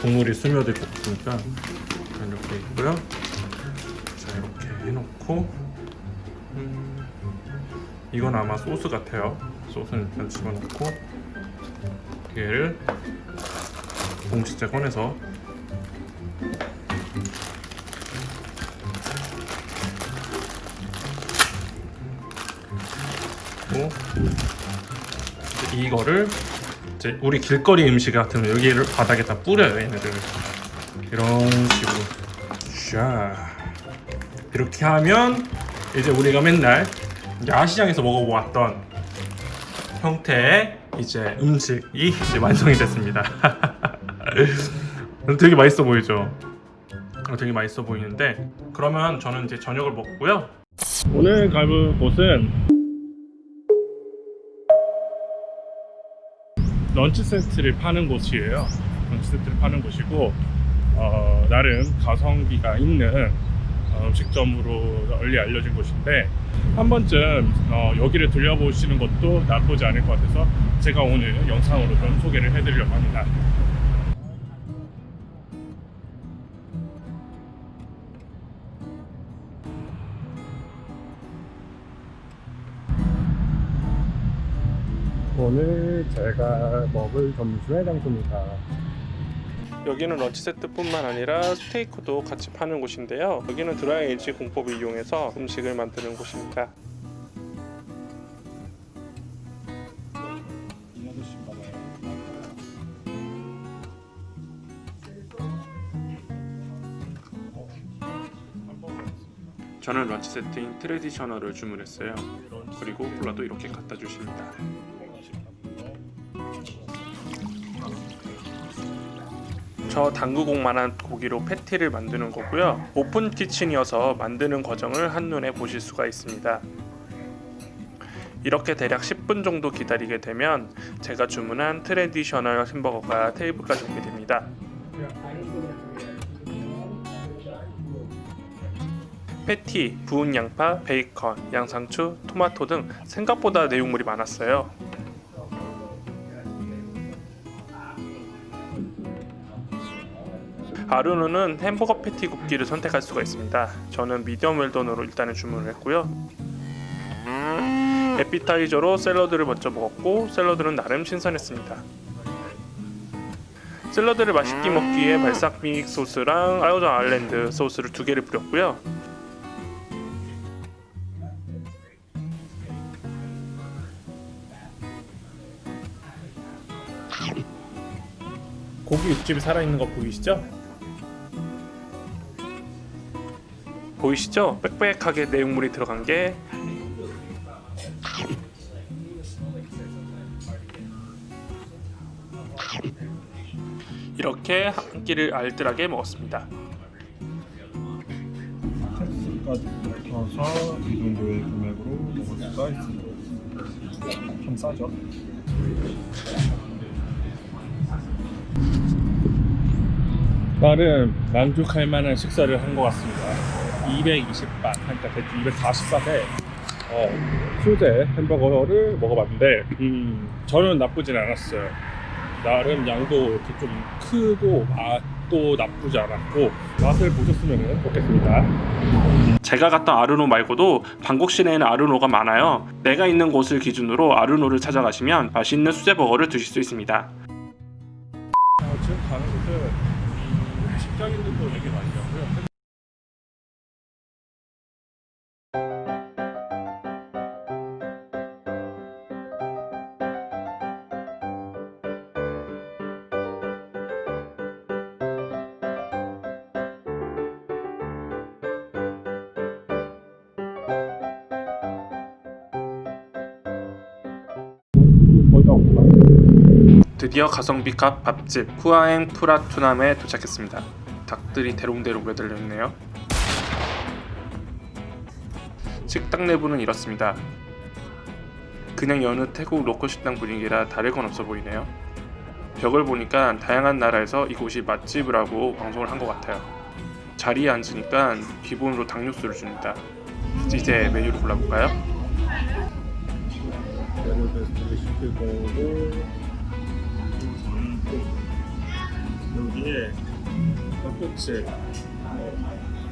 국물이 스며들 것 같으니까 이렇게 있고요. 자, 이렇게 해놓고 이건 아마 소스 같아요. 소스는 일단 집어넣고 얘를 봉지째 꺼내서 이거를 이제 우리 길거리 음식 같은 여기를 바닥에 다 뿌려요. 얘네들 이런 식으로 자 이렇게 하면 이제 우리가 맨날 야시장에서 먹어보았던 형태의 이제 음식이 이제 완성이 됐습니다. 되게 맛있어 보이죠? 되게 맛있어 보이는데 그러면 저는 이제 저녁을 먹고요. 오늘 갈 곳은 런치 세트를 파는 곳이에요. 런치 세트를 파는 곳이고 나름 가성비가 있는 음식점으로 널리 알려진 곳인데 한 번쯤 여기를 들려보시는 것도 나쁘지 않을 것 같아서 제가 오늘 영상으로 좀 소개를 해드리려고 합니다. 오늘 제가 먹을 점심의 장소입니다. 여기는 런치 세트뿐만 아니라 스테이크도 같이 파는 곳인데요. 여기는 드라이에이지 공법을 이용해서 음식을 만드는 곳입니다. 저는 런치 세트인 트레디셔널을 주문했어요. 그리고 콜라도 이렇게 갖다 주십니다. 저 당구공만한 고기로 패티를 만드는 거고요. 오픈 키친이어서 만드는 과정을 한눈에 보실 수가 있습니다. 이렇게 대략 10분 정도 기다리게 되면 제가 주문한 트레디셔널 햄버거가 테이블까지 오게 됩니다. 패티, 구운 양파, 베이컨, 양상추, 토마토 등 생각보다 내용물이 많았어요. 아르노는 햄버거 패티 굽기를 선택할 수가 있습니다. 저는 미디엄 웰던으로 일단은 주문을 했고요. 에피타이저로 샐러드를 먼저 먹었고 샐러드는 나름 신선했습니다. 샐러드를 맛있게 먹기 위해 발사믹 소스랑 아우저 아일랜드 소스를 2개를 뿌렸고요. 고기 육즙이 살아있는 거 보이시죠? 보이시죠? 빽빽하게 내용물이 들어간 게 이렇게 한 끼를 알뜰하게 먹었습니다. 횟수까지 붙어서 이 정도의 금액으로 먹을 수가 있습니다. 좀 싸죠? 나름 만족할 만한 식사를 한 것 같습니다. 220바, 그러니까 대충 240바에 수제 햄버거를 먹어봤는데 저는 나쁘진 않았어요. 나름 양도 이렇게 좀 크고 맛도 나쁘지 않았고 맛을 보셨으면 좋겠습니다. 제가 갔던 아르노 말고도 방콕 시내에는 아르노가 많아요. 내가 있는 곳을 기준으로 아르노를 찾아가시면 맛있는 수제 버거를 드실 수 있습니다. 지금 가는 곳은 직장인들도 되게 많이 가고요. 드디어 가성비 값 밥집 후아엥 프라투남에 도착했습니다. 닭들이 대롱대롱 매달려 있네요. 식당 내부는 이렇습니다. 그냥 여느 태국 로컬 식당 분위기라 다를 건 없어 보이네요. 벽을 보니까 다양한 나라에서 이곳이 맛집이라고 방송을 한 것 같아요. 자리에 앉으니까 기본으로 닭육수를 줍니다. 이제 메뉴를 골라볼까요? 메뉴 베스트를 시킬 거고 여기에 닭꼬치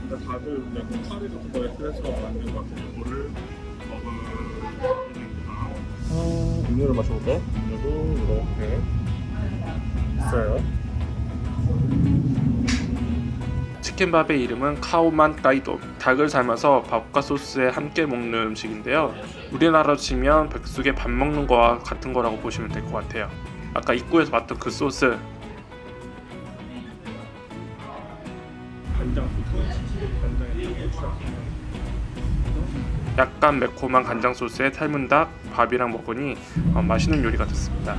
다들 약간 카레 같은 거에 스트레스가 만든 것 같아요. 이거를 먹을 예정입니다. 음료를 마셔볼까요? 음료도 이렇게 있어요. 치킨밥의 이름은 카오만 까이돔. 닭을 삶아서 밥과 소스에 함께 먹는 음식인데요. 우리나라로 치면 백숙에 밥 먹는 거와 같은 거라고 보시면 될 것 같아요. 아까 입구에서 봤던 그 소스 간장 소스, 간장에 고추장, 약간 매콤한 간장 소스에 삶은 닭, 밥이랑 먹으니 맛있는 요리가 됐습니다.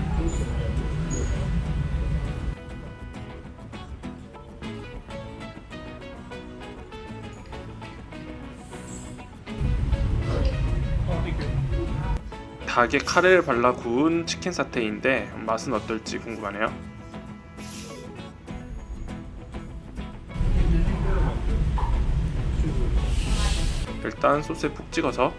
닭에 카레를 발라 구운 치킨 사테인데 맛은 어떨지 궁금하네요. 일단 소스에 푹 찍어서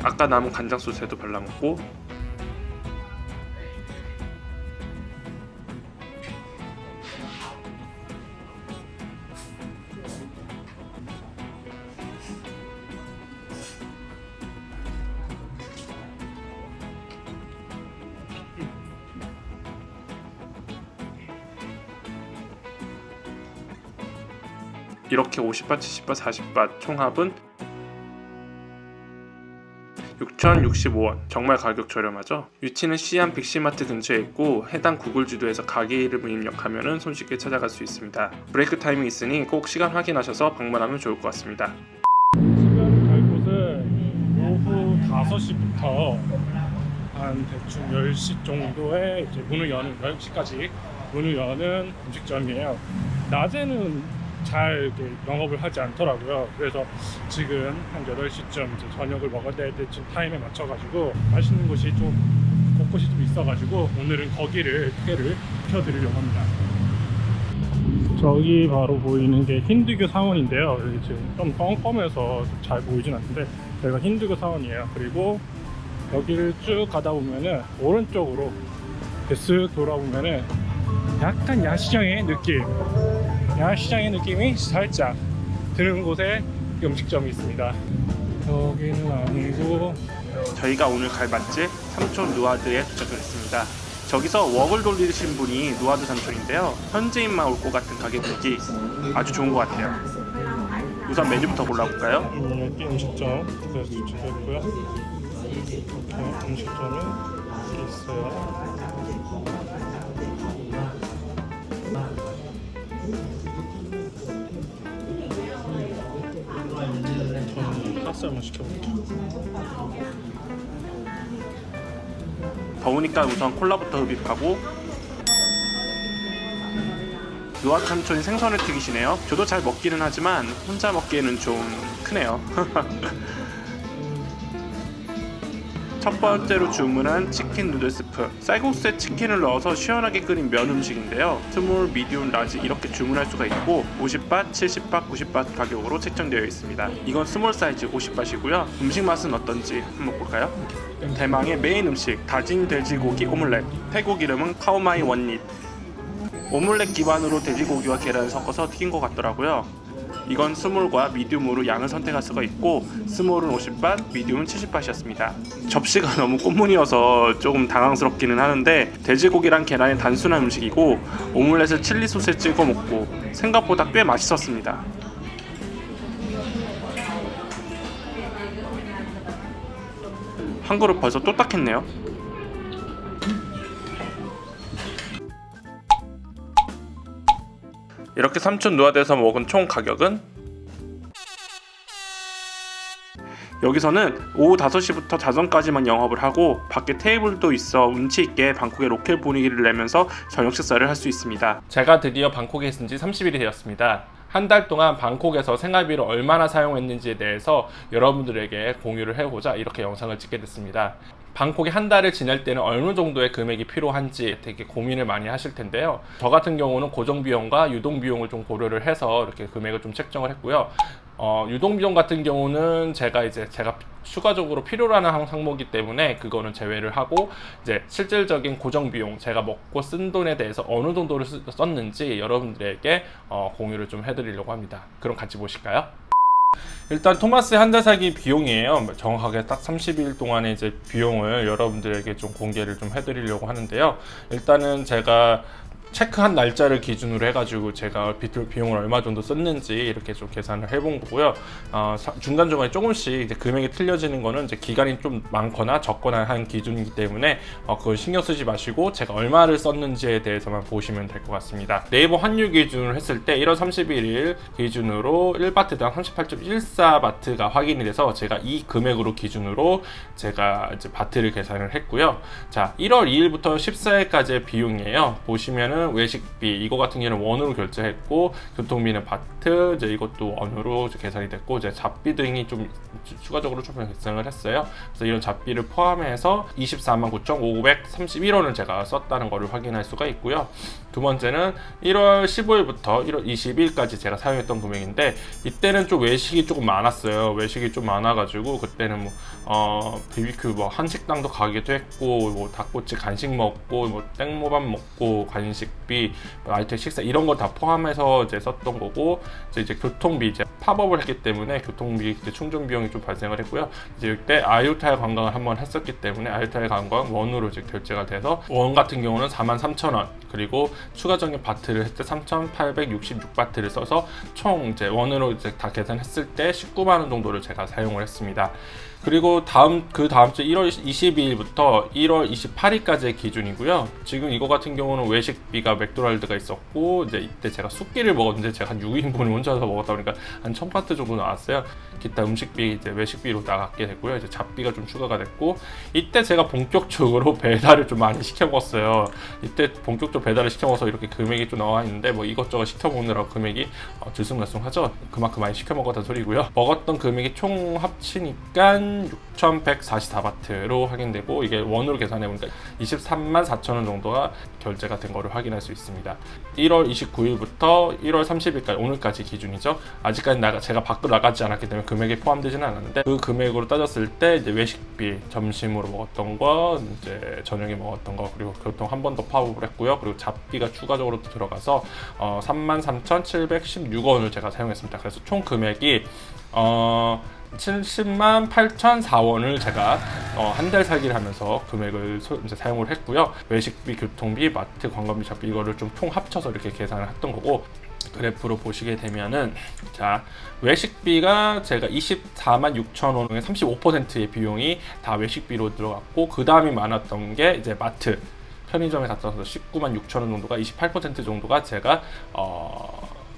아까 남은 간장 소스에도 발라먹고 이렇게 50밭, 70밭, 40밭 총합은 6,065원. 정말 가격 저렴하죠? 위치는 시안 빅시마트 근처에 있고 해당 구글 지도에서 가게 이름을 입력하면 손쉽게 찾아갈 수 있습니다. 브레이크 타임이 있으니 꼭 시간 확인하셔서 방문하면 좋을 것 같습니다. 지금 갈 곳은 오후 5시부터 한 대충 10시 정도에 이제 문을 여는 10시까지 문을 여는 음식점이에요. 낮에는 잘 이렇게 영업을 하지 않더라고요. 그래서 지금 한 8시쯤 이제 저녁을 먹어야 될 때쯤 타임에 맞춰가지고 맛있는 곳이 좀 곳곳이 좀 있어가지고 오늘은 거기를 소개를 시켜드리려고 합니다. 저기 바로 보이는 게 힌두교 사원인데요. 여기 지금 좀 껌껌해서 잘 보이진 않는데 여기가 힌두교 사원이에요. 그리고 여기를 쭉 가다 보면은 오른쪽으로 쓱 돌아보면은 약간 야시장의 느낌이 살짝 드는 곳에 음식점이 있습니다. 여기는 아니고 저희가 오늘 갈 맛집 삼촌 누아드에 도착을 했습니다. 저기서 웍을 돌리신 분이 누아드 삼촌인데요. 현지인만 올 것 같은 가게분위기 아주 좋은 것 같아요. 우선 메뉴부터 골라볼까요? 여기 음식점 그래서 주차했고요. 이렇게 음식점이 이렇게 있어요. 저는 가스 한번 시켜볼게요. 더우니까 우선 콜라부터 흡입하고 누아드 삼촌이 생선을 튀기시네요. 저도 잘 먹기는 하지만 혼자 먹기에는 좀 크네요. 첫 번째로 주문한 치킨 누들 스프. 쌀국수에 치킨을 넣어서 시원하게 끓인 면 음식인데요. 스몰, 미디움, 라지 이렇게 주문할 수가 있고 50밭, 70밭, 90밭 가격으로 책정되어 있습니다. 이건 스몰 사이즈 50밭이고요. 음식 맛은 어떤지 한번 볼까요? 대망의 메인 음식 다진 돼지고기 오믈렛. 태국 이름은 카오마이 원릿. 오믈렛 기반으로 돼지고기와 계란을 섞어서 튀긴 것 같더라고요. 이건 스몰과 미디움으로 양을 선택할 수가 있고 스몰은 50밭, 미디움은 70밭이었습니다. 접시가 너무 꽃무늬여서 조금 당황스럽기는 하는데 돼지고기랑 계란이 단순한 음식이고 오믈렛을 칠리 소스에 찍어 먹고 생각보다 꽤 맛있었습니다. 한 그릇 벌써 또 닦했네요. 이렇게 삼촌 누아드에서 먹은 총 가격은 여기서는 오후 5시부터 자정까지만 영업을 하고 밖에 테이블도 있어 운치있게 방콕의 로컬 분위기를 내면서 저녁 식사를 할 수 있습니다. 제가 드디어 방콕에 있은 지 30일이 되었습니다. 한 달 동안 방콕에서 생활비를 얼마나 사용했는지에 대해서 여러분들에게 공유를 해보자 이렇게 영상을 찍게 됐습니다. 방콕에 한 달을 지낼 때는 어느 정도의 금액이 필요한지 되게 고민을 많이 하실 텐데요. 저 같은 경우는 고정비용과 유동비용을 좀 고려를 해서 이렇게 금액을 좀 책정을 했고요. 유동비용 같은 경우는 제가 추가적으로 필요로 하는 항목이기 때문에 그거는 제외를 하고 이제 실질적인 고정비용 제가 먹고 쓴 돈에 대해서 어느 정도를 썼는지 여러분들에게 공유를 좀 해드리려고 합니다. 그럼 같이 보실까요? 일단 토마스의 한 달 살기 비용이에요. 정확하게 딱 30일 동안의 이제 비용을 여러분들에게 좀 공개를 좀 해드리려고 하는데요. 일단은 제가 체크한 날짜를 기준으로 해가지고 제가 비용을 얼마 정도 썼는지 이렇게 좀 계산을 해본 거고요. 중간중간에 조금씩 이제 금액이 틀려지는 거는 이제 기간이 좀 많거나 적거나 한 기준이기 때문에 그걸 신경 쓰지 마시고 제가 얼마를 썼는지에 대해서만 보시면 될 것 같습니다. 네이버 환율 기준으로 했을 때 1월 31일 기준으로 1바트당 38.14바트가 확인이 돼서 제가 이 금액으로 기준으로 제가 이제 바트를 계산을 했고요. 자, 1월 2일부터 14일까지의 비용이에요. 보시면은 경우는 외식비 이거 같은 경우는 원으로 결제했고 교통비는 바트 이제 이것도 원으로 이제 계산이 됐고 이제 잡비 등이 좀 추가적으로 좀 발생을 했어요. 그래서 이런 잡비를 포함해서 249,531원을 제가 썼다는 것을 확인할 수가 있고요. 두 번째는 1월 15일부터 1월 20일까지 제가 사용했던 금액인데 이때는 좀 외식이 조금 많았어요. 외식이 좀 많아가지고 그때는 뭐 BBQ 뭐 한식당도 가기도 했고 뭐 닭꼬치 간식 먹고 뭐 땡모밥 먹고 간식비 아이템 식사 이런 거 다 포함해서 이제 썼던 거고 이제 교통비 이제 팝업을 했기 때문에 교통비 충전 비용이 좀 발생을 했고요. 이제 이때 아유타일 관광을 한번 했었기 때문에 아유타일 관광 원으로 이제 결제가 돼서 원 같은 경우는 43,000원 그리고 추가적인 바트를 했을 때 3,866바트를 써서 총 이제 원으로 이제 다 계산했을 때 19만 원 정도를 제가 사용을 했습니다. 그리고 그 다음 주 1월 22일부터 1월 28일까지의 기준이고요. 지금 이거 같은 경우는 외식비가 맥도날드가 있었고 이제 이때 제가 숫끼를 먹었는데 제가 한 6인분을 혼자서 먹었다 보니까 한 1,000바트 정도 나왔어요. 기타 음식비 이제 외식비로 나갔게 됐고요. 이제 잡비가 좀 추가가 됐고 이때 제가 본격적으로 배달을 좀 많이 시켜 먹었어요. 이때 본격적으로 배달을 시켜 먹어서 이렇게 금액이 좀 나와 있는데 뭐 이것저것 시켜 먹느라고 금액이 들쑥날쑥하죠. 그만큼 많이 시켜 먹었다는 소리고요. 먹었던 금액이 총 합치니까 6,144바트로 확인되고 이게 원으로 계산해 보니까 23만 4천 원 정도가 결제가 된 거를 확인할 수 있습니다. 1월 29일부터 1월 30일까지 오늘까지 기준이죠. 아직까지 제가 밖으로 나가지 않았기 때문에 금액에 포함되지는 않았는데 그 금액으로 따졌을 때 이제 외식비 점심으로 먹었던 거 이제 저녁에 먹었던 거 그리고 교통 한 번 더 팝업을 했고요. 그리고 잡비가 추가적으로 들어가서 33,716원을 제가 사용했습니다. 그래서 총 금액이 70만 8,004원을 제가 한 달 살기를 하면서 금액을 이제 사용을 했고요. 외식비, 교통비, 마트, 관광비, 잡비 이거를 좀 총 합쳐서 이렇게 계산을 했던 거고 그래프로 보시게 되면은 자 외식비가 제가 24만 6천 원의 35%의 비용이 다 외식비로 들어갔고 그 다음이 많았던 게 이제 마트 편의점에 갔다 와서 19만 6천 원 정도가 28% 정도가 제가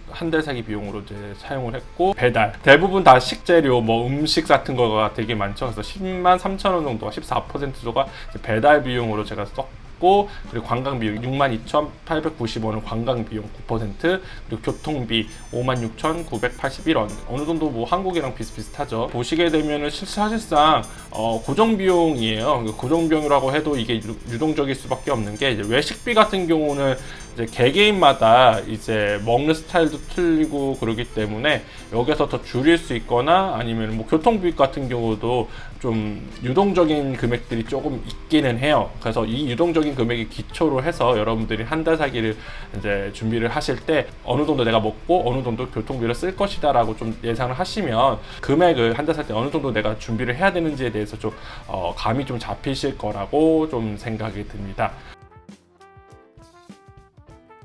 한 달 사기 비용으로 이제 사용을 했고 배달 대부분 다 식재료 뭐 음식 같은 거가 되게 많죠. 그래서 10만 3천 원 정도가 14% 정도가 배달 비용으로 제가 썼고 그리고 관광 비용 62,890원은 관광 비용 9% 그리고 교통비 56,981원 어느 정도 뭐 한국이랑 비슷비슷하죠. 보시게 되면은 사실상 고정 비용이에요. 고정 비용이라고 해도 이게 유동적일 수밖에 없는 게 이제 외식비 같은 경우는 이제 개개인마다 이제 먹는 스타일도 틀리고 그러기 때문에 여기서 더 줄일 수 있거나 아니면 뭐 교통비 같은 경우도 좀 유동적인 금액들이 조금 있기는 해요. 그래서 이 유동적인 금액이 기초로 해서 여러분들이 한 달 살기를 이제 준비를 하실 때 어느 정도 내가 먹고 어느 정도 교통비를 쓸 것이다라고 좀 예상을 하시면 금액을 한 달 살 때 어느 정도 내가 준비를 해야 되는지에 대해서 좀 감이 좀 잡히실 거라고 좀 생각이 듭니다.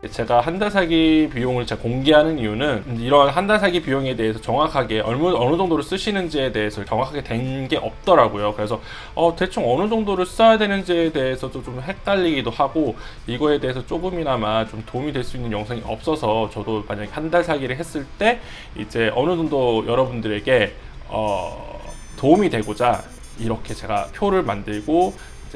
제가 한 달 살기 비용을 제가 공개하는 이유는 이런 한 달 살기 비용에 대해서 정확하게 어느 정도를 쓰시는지에 대해서 정확하게 된 게 없더라고요. 그래서 대충 어느 정도를 써야 되는지에 대해서도 좀 헷갈리기도 하고 이거에 대해서 조금이나마 좀 도움이 될 수 있는 영상이 없어서 저도 만약에 한 달 살기를 했을 때 이제 어느 정도 여러분들에게 도움이 되고자 이렇게 제가 표를 만들고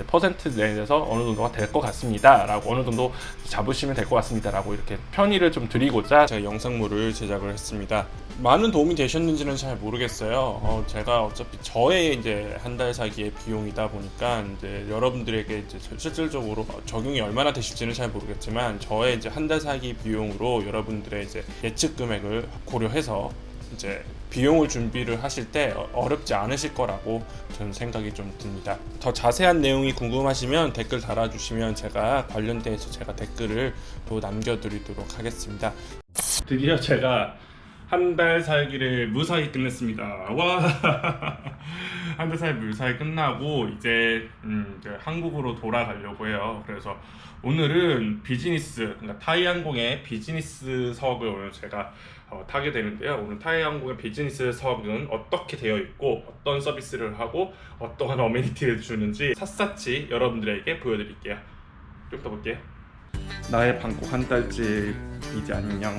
퍼센트 내에서 어느 정도가 될 것 같습니다 라고 어느 정도 잡으시면 될 것 같습니다 라고 이렇게 편의를 좀 드리고자 제가 영상물을 제작을 했습니다. 많은 도움이 되셨는지는 잘 모르겠어요. 제가 어차피 저의 이제 한 달 사기의 비용이다 보니까 이제 여러분들에게 이제 실질적으로 적용이 얼마나 되실지는 잘 모르겠지만 저의 이제 한 달 사기 비용으로 여러분들의 이제 예측 금액을 고려해서 이제 비용을 준비를 하실 때 어렵지 않으실 거라고 저는 생각이 좀 듭니다. 더 자세한 내용이 궁금하시면 댓글 달아주시면 제가 관련돼서 제가 댓글을 또 남겨드리도록 하겠습니다. 드디어 제가 한 달 살기를 무사히 끝냈습니다. 와, 한 달 살기 무사히 끝나고 이제 한국으로 돌아가려고 해요. 그래서 오늘은 비즈니스, 그러니까 타이항공의 비즈니스석을 오늘 제가 타게 되는데요. 오늘 타이항공의 비즈니스석은 어떻게 되어 있고 어떤 서비스를 하고 어떠한 어메니티를 주는지 샅샅이 여러분들에게 보여드릴게요. 좀 더 볼게요. 나의 방콕 한 달집 이제 안녕.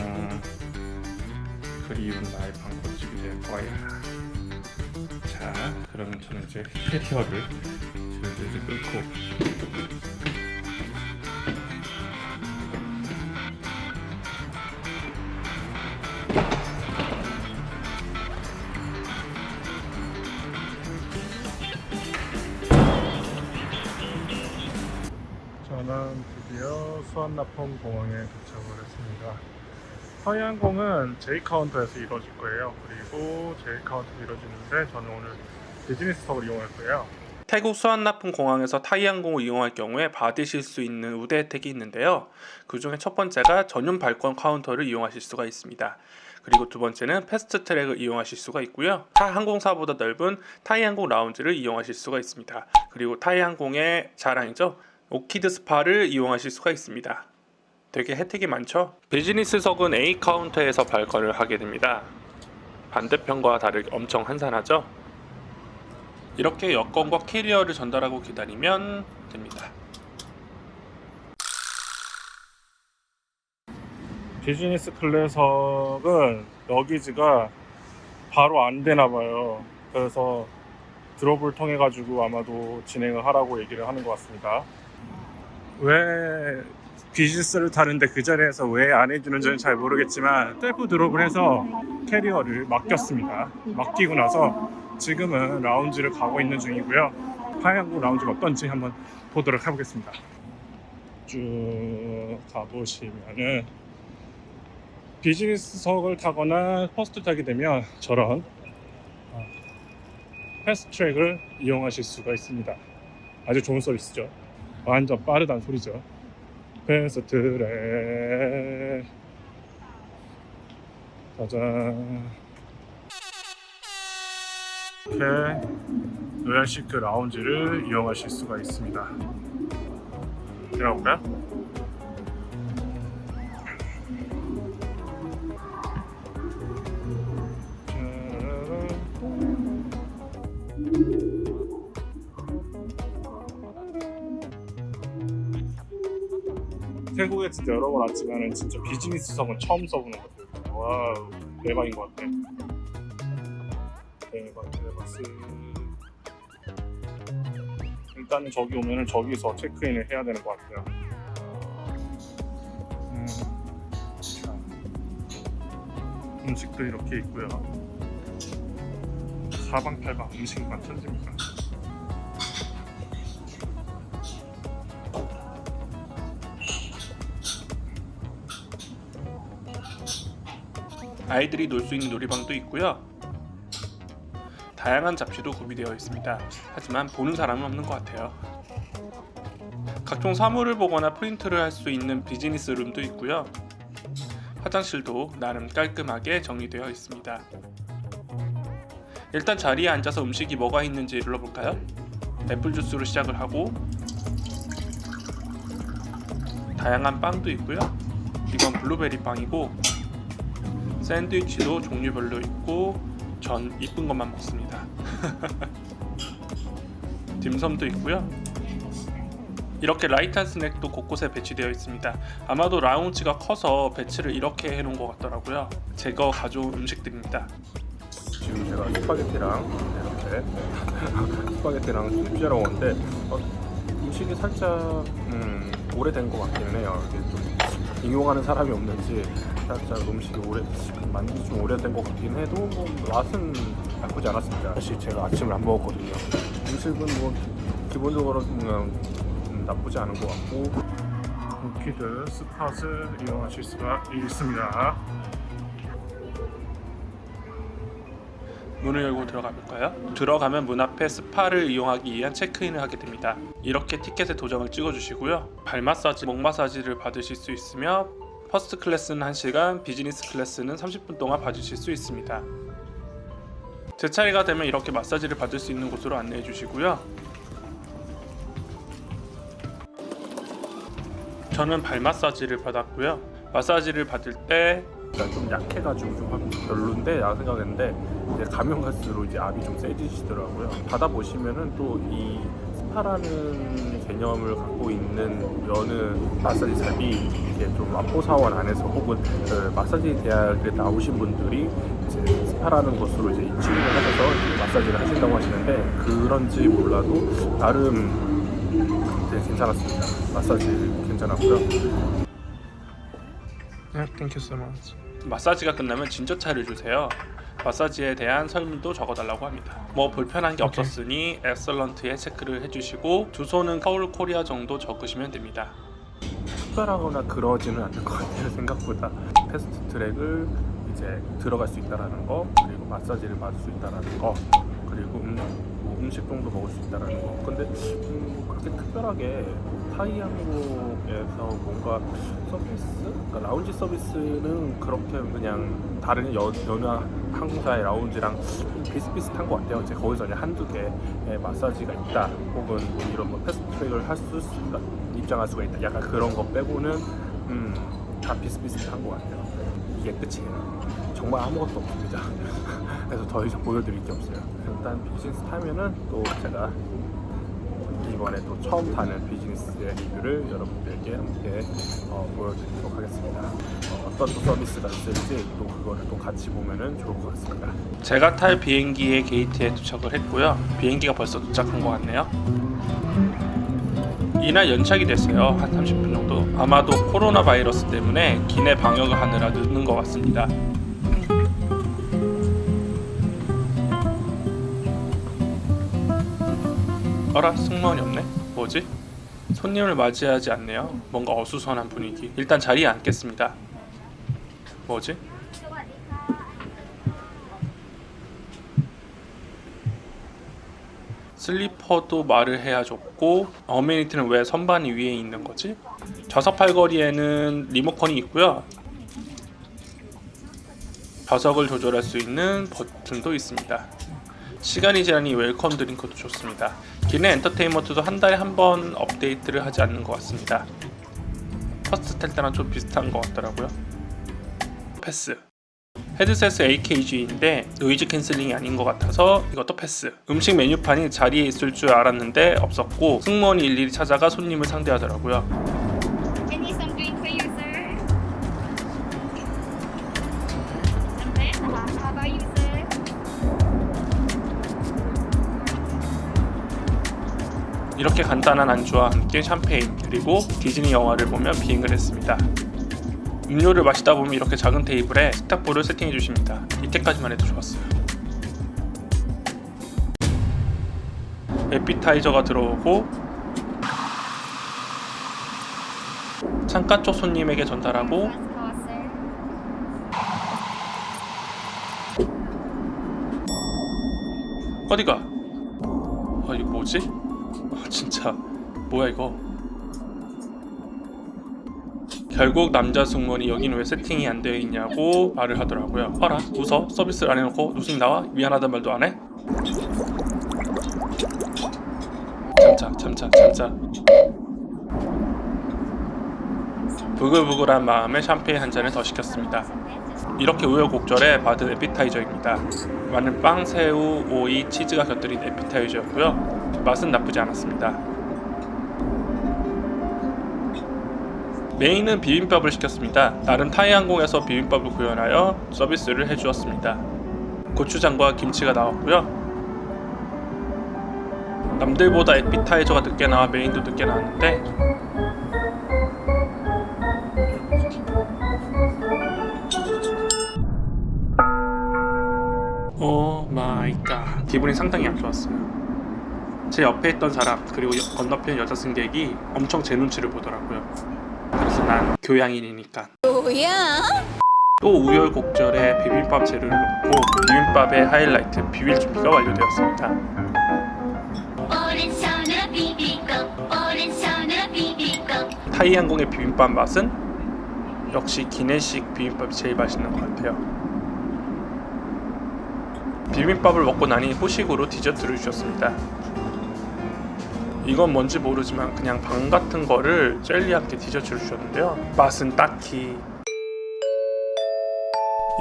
그리운 나의 방콕집이 될 거야. 자, 그러면 저는 이제 캐리어를 슬슬 끌고 수완나품 공항에 도착을 했습니다. 타이항공은 J 카운터에서 이루어질 거예요. 그리고 J 카운터에서 이루어지는데 저는 오늘 비즈니스석을 이용할 거예요. 태국 수완나품 공항에서 타이항공을 이용할 경우에 받으실 수 있는 우대 혜택이 있는데요. 그 중에 첫 번째가 전용 발권 카운터를 이용하실 수가 있습니다. 그리고 두 번째는 패스트트랙을 이용하실 수가 있고요. 타 항공사보다 넓은 타이항공 라운지를 이용하실 수가 있습니다. 그리고 타이항공의 자랑이죠. 오키드 스파를 이용하실 수가 있습니다. 되게 혜택이 많죠? 비즈니스석은 A 카운터에서 발권을 하게 됩니다. 반대편과 다르게 엄청 한산하죠? 이렇게 여권과 캐리어를 전달하고 기다리면 됩니다. 비즈니스 클래석은 러기지가 바로 안 되나 봐요. 그래서 드롭을 통해 가지고 아마도 진행을 하라고 얘기를 하는 것 같습니다. 왜 비즈니스를 타는데 그 자리에서 왜 안 해주는지는 잘 모르겠지만 셀프 드롭을 해서 캐리어를 맡겼습니다. 맡기고 나서 지금은 라운지를 가고 있는 중이고요. 타이항공 라운지가 어떤지 한번 보도록 해보겠습니다. 쭉 가보시면은 비즈니스석을 타거나 퍼스트 타게 되면 저런 패스트트랙을 이용하실 수가 있습니다. 아주 좋은 서비스죠. 완전 빠르다는 소리죠. 패스트트랙 짜잔. 이렇게 로얄시크 라운지를 이용하실 수가 있습니다. 들어가볼까요? 태국에 진짜 여러 번 왔지만은 진짜 비즈니스석은 처음 써보는 것 같아요. 와우, 대박인 것 같아. 대박. 일단은 저기 오면은 저기서 체크인을 해야 되는 것 같아요. 자, 음식도 이렇게 있고요. 사방팔방 음식만 천지입니다. 아이들이 놀 수 있는 놀이방도 있고요. 다양한 잡지도 구비되어 있습니다. 하지만 보는 사람은 없는 것 같아요. 각종 사물을 보거나 프린트를 할 수 있는 비즈니스 룸도 있고요. 화장실도 나름 깔끔하게 정리되어 있습니다. 일단 자리에 앉아서 음식이 뭐가 있는지 눌러볼까요? 애플 주스로 시작을 하고 다양한 빵도 있고요. 이건 블루베리 빵이고 샌드위치도 종류별로 있고 전 이쁜 것만 먹습니다. 딤섬도 있고요. 이렇게 라이트한 스낵도 곳곳에 배치되어 있습니다. 아마도 라운지가 커서 배치를 이렇게 해놓은 것 같더라고요. 제가 가져온 음식들입니다. 지금 제가 스파게티랑 이렇게 스파게티랑 수제로 온데 음식이 살짝 오래된 것 같긴 해요. 이게 좀 이용하는 사람이 없는지 살짝 음식이 만든 지 좀 오래된 것 같긴 해도 뭐 맛은 나쁘지 않았습니다. 사실 제가 아침을 안 먹었거든요. 음식은 뭐 기본적으로 그냥 나쁘지 않은 것 같고. 오키드 스팟을 이용하실 수가 있습니다. 문을 열고 들어가 볼까요? 들어가면 문 앞에 스파를 이용하기 위한 체크인을 하게 됩니다. 이렇게 티켓에 도장을 찍어주시고요. 발 마사지, 목 마사지를 받으실 수 있으며 퍼스트 클래스는 1시간, 비즈니스 클래스는 30분 동안 받으실 수 있습니다. 제 차례가 되면 이렇게 마사지를 받을 수 있는 곳으로 안내해 주시고요. 저는 발 마사지를 받았고요. 마사지를 받을 때 좀 약해가지고 좀 별론데 라고 생각했는데 이제 가면 갈수록 이제 압이 좀 세지시더라고요. 받아보시면은 또 이 스파라는 개념을 갖고 있는 여느 마사지 샵이 이제 좀 마포사원 안에서 혹은 그 마사지 대학에 나오신 분들이 이제 스파라는 것으로 이제 인증을 하셔서 이제 마사지를 하신다고 하시는데 그런지 몰라도 나름 되게 괜찮았습니다. 마사지 괜찮았고요. Thank you so much. 마사지가 끝나면 진저차를 주세요. 마사지에 대한 설문도 적어달라고 합니다. 뭐 불편한 게 없었으니 엑설런트에 체크를 해주시고 주소는 서울 코리아 정도 적으시면 됩니다. 특별하거나 그러지는 않는 것 같아요. 생각보다 패스트 트랙을 이제 들어갈 수 있다라는 거, 그리고 마사지를 받을 수 있다라는 거, 그리고 음식 정도 먹을 수 있다라는 거. 근데 그렇게 특별하게 타이항공에서 뭔가 서비스, 그러니까 라운지 서비스는 그렇게 그냥 다른 여느 항공사의 라운지랑 비슷비슷한 것 같아요. 이제 거기서 그냥 한두 개의 마사지가 있다, 혹은 뭐 이런 뭐 패스트 트랙을 할 수 입장할 수가 있다, 약간 그런 거 빼고는 다 비슷비슷한 것 같아요. 이게 끝이에요. 정말 아무것도 없습니다. 그래서 더 이상 보여드릴 게 없어요. 일단 비즈니스 타면은 또 제가 이번에 또 처음 타는 비즈니스의 리뷰를 여러분들께 함께 보여드리도록 하겠습니다. 어떤 또 서비스가 있을지 또 그거를 또 같이 보면은 좋을 것 같습니다. 제가 탈 비행기의 게이트에 도착을 했고요. 비행기가 벌써 도착한 것 같네요. 이날 연착이 됐어요. 한 30분 정도. 아마도 코로나 바이러스 때문에 기내 방역을 하느라 늦는 것 같습니다. 어라? 승무원이 없네? 뭐지? 손님을 맞이하지 않네요. 뭔가 어수선한 분위기. 일단 자리에 앉겠습니다. 뭐지? 슬리퍼도 말을 해야 줬고, 어메니티는 왜 선반이 위에 있는 거지? 좌석 팔걸이에는 리모컨이 있고요. 좌석을 조절할 수 있는 버튼도 있습니다. 시간이 지나니 웰컴 드링크도 좋습니다. 기내 엔터테인먼트도 한 달에 한 번 업데이트를 하지 않는 것 같습니다. 퍼스트 탈 때랑 좀 비슷한 것 같더라고요. 패스. 헤드셋은 AKG인데 노이즈 캔슬링이 아닌 것 같아서 이것도 패스. 음식 메뉴판이 자리에 있을 줄 알았는데 없었고, 승무원이 일일이 찾아가 손님을 상대하더라고요. I need some drink for you, sir. Champagne? How about you, sir? 이렇게 간단한 안주와 함께 샴페인, 그리고 디즈니 영화를 보며 비행을 했습니다. 음료를 마시다 보면 이렇게 작은 테이블에 식탁보를 세팅해 주십니다. 이때까지만 해도 좋았어요. 에피타이저가 들어오고 창가 쪽 손님에게 전달하고, Last call, sir. 어디가? 이거 뭐지? 진짜 뭐야 이거. 결국 남자 승무원이 여기는 왜 세팅이 안 되어 있냐고 말을 하더라고요. 어라? 웃어? 서비스를 안 해놓고 웃음이 나와? 미안하단 말도 안 해? 참자. 부글부글한 마음에 샴페인 한 잔을 더 시켰습니다. 이렇게 우여곡절에 받은 에피타이저입니다. 마늘빵, 새우, 오이, 치즈가 곁들인 에피타이저였고요. 맛은 나쁘지 않았습니다. 메인은 비빔밥을 시켰습니다. 나름 타이항공에서 비빔밥을 구현하여 서비스를 해주었습니다. 고추장과 김치가 나왔고요. 남들보다 에피타이저가 늦게 나와 메인도 늦게 나왔는데, 오 마이 갓, 기분이 상당히 안 좋았어요. 제 옆에 있던 사람, 그리고 건너편 여자 승객이 엄청 제 눈치를 보더라고요. 그래서 난 교양인이니까. 또 우여곡절에 비빔밥 재료를 넣고 비빔밥의 하이라이트 비빌 준비가 완료되었습니다. 타이항공의 비빔밥 맛은 역시 기내식 비빔밥이 제일 맛있는 것 같아요. 비빔밥을 먹고 나니 후식으로 디저트를 주셨습니다. 이건 뭔지 모르지만 그냥 빵 같은 거를 젤리와 함께 디저트를 주셨는데요. 맛은 딱히.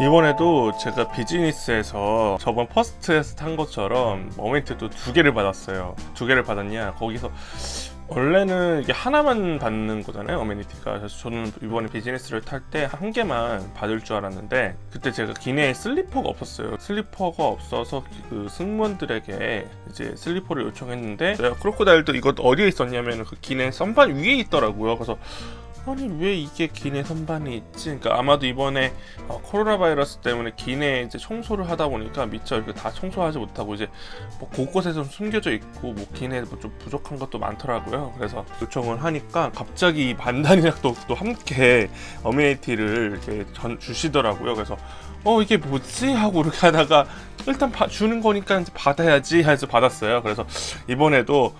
이번에도 제가 비즈니스에서 저번 퍼스트에서 탄 것처럼 어메니티도 2개를 받았어요. 2개를 받았냐? 거기서 원래는 이게 하나만 받는 거잖아요, 어메니티가. 그래서 저는 이번에 비즈니스를 탈 때 1개만 받을 줄 알았는데, 그때 제가 기내에 슬리퍼가 없었어요. 슬리퍼가 없어서 그 승무원들에게 이제 슬리퍼를 요청했는데, 내가 크로코다일도 이거 어디에 있었냐면 그 기내 선반 위에 있더라고요. 그래서 아니 왜 이게 기내 선반이 있지? 그러니까 아마도 이번에 코로나 바이러스 때문에 기내 이제 청소를 하다 보니까 미처 이렇게 다 청소하지 못하고 이제 뭐 곳곳에 좀 숨겨져 있고 뭐 기내 뭐 좀 부족한 것도 많더라고요. 그래서 요청을 하니까 갑자기 반단이랑 또 함께 어메니티를 이렇게 주시더라고요. 그래서 이게 뭐지? 하고 이렇게 하다가 일단 주는 거니까 이제 받아야지 해서 받았어요. 그래서 이번에도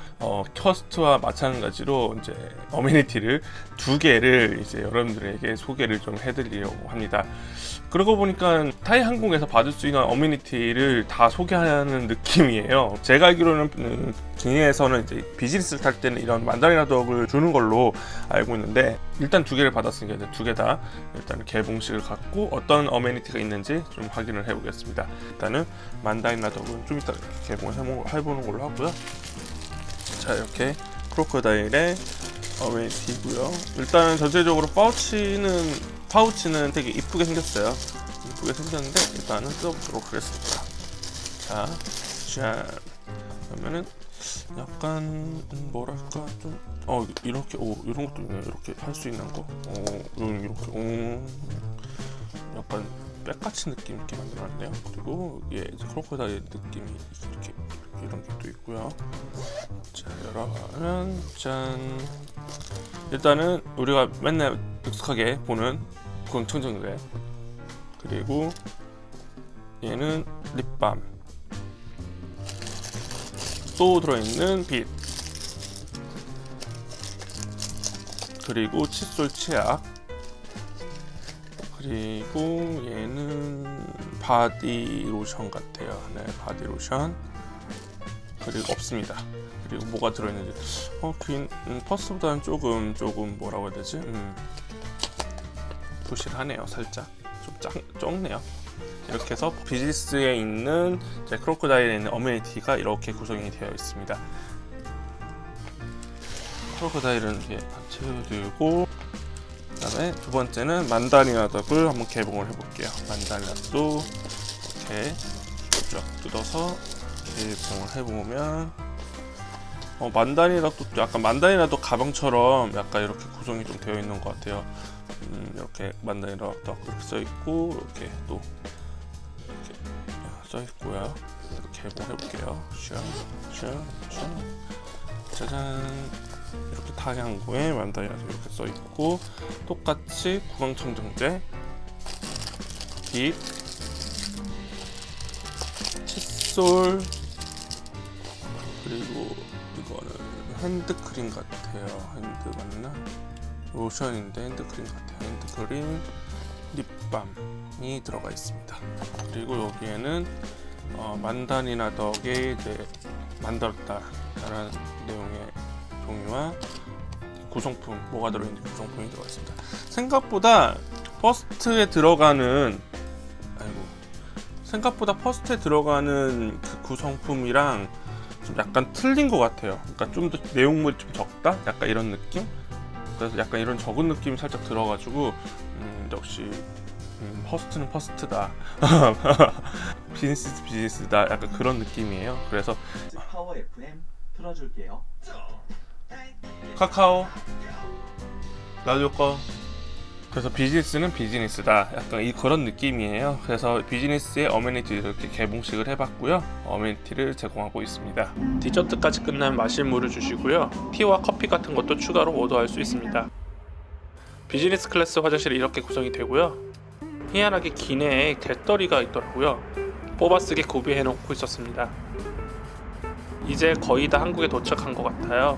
켜스트와 마찬가지로 이제 어메니티를 2개를 이제 여러분들에게 소개를 좀 해드리려고 합니다. 그러고 보니까 타이 항공에서 받을 수 있는 어메니티를 다 소개하는 느낌이에요. 제가 알기로는 기내에서는 이제 비즈니스를 탈 때는 이런 만다리나 덕을 주는 걸로 알고 있는데 일단 2개를 받았으니까 이제 2개 다 일단 개봉식을 갖고 어떤 어메니티가 있는지 좀 확인을 해보겠습니다. 일단은 만다리나 덕은 좀 이따 개봉을 해보는 걸로 하고요. 자, 이렇게 크로커다일의 어메니티고요. 일단은 전체적으로 파우치는 되게 이쁘게 생겼어요. 이쁘게 생겼는데 일단은 뜯어보도록 하겠습니다. 자, 그러면은 약간 뭐랄까 좀 이렇게 이런 것도 있네. 이렇게 할 수 있는 거. 이렇게 약간 백같이 느낌 있게 만들어놨네요. 그리고 이게 이제 크로커다일 느낌이 이렇게 이런 게 또 있고요. 자, 열어보면 짠. 일단은 우리가 맨날 익숙하게 보는 청정제, 그리고 얘는 립밤, 또 들어있는 빛, 그리고 칫솔 치약, 그리고 얘는 바디 로션 같아요. 네, 바디 로션. 그리고 없습니다. 그리고 뭐가 들어있는지 퍼스보다는 조금 뭐라고 해야 되지? 부실하네요. 살짝 좀 적네요. 이렇게 해서 비즈니스에 있는 크로커다일에 있는 어메니티가 이렇게 구성이 되어 있습니다. 크로커다일은 이렇게 채워두고, 그 다음에 두 번째는 만다리나 덕을 한번 개봉을 해볼게요. 만다리나도 이렇게 쭉 뜯어서 개봉을 해보면 만다리나 덕도 약간 만다리나 덕 가방처럼 약간 이렇게 구성이 좀 되어 있는 것 같아요. 이렇게 만다리나 덕 이렇게 써 있고, 이렇게 또 이렇게 써 있고요. 이렇게 개봉해 볼게요. 짜잔. 이렇게 타이항공에 만다리나 덕 이렇게 써 있고, 똑같이 구강청정제, 빛, 칫솔, 그리고 이거는 핸드크림 같아요. 핸드 맞나? 로션인데 핸드크림 같아요. 핸드크림, 립밤이 들어가 있습니다. 그리고 여기에는 만다리나 덕에 이제 만들었다라는 내용의 종이와 구성품, 뭐가 들어있는지 구성품이 들어가 있습니다. 생각보다 퍼스트에 들어가는 그 구성품이랑 좀 약간 틀린 것 같아요. 그러니까 좀 더 내용물이 좀 적다? 약간 이런 느낌? 그래서 약간 이런 적은 느낌이 살짝 들어가지고 역시 퍼스트는 퍼스트다. 비즈니스다. 약간 그런 느낌이에요. 그래서 파워 FM 틀어줄게요. 카카오 라디오 꺼. 그래서 비즈니스는 비즈니스다. 약간 그런 느낌이에요. 그래서 비즈니스의 어메니티 이렇게 개봉식을 해봤고요. 어메니티를 제공하고 있습니다. 디저트까지 끝나면 마실 물을 주시고요. 티와 커피 같은 것도 추가로 오더할 수 있습니다. 비즈니스 클래스 화장실이 이렇게 구성이 되고요. 희한하게 기내에 잿더리가 있더라고요. 뽑아쓰기 구비해 놓고 있었습니다. 이제 거의 다 한국에 도착한 것 같아요.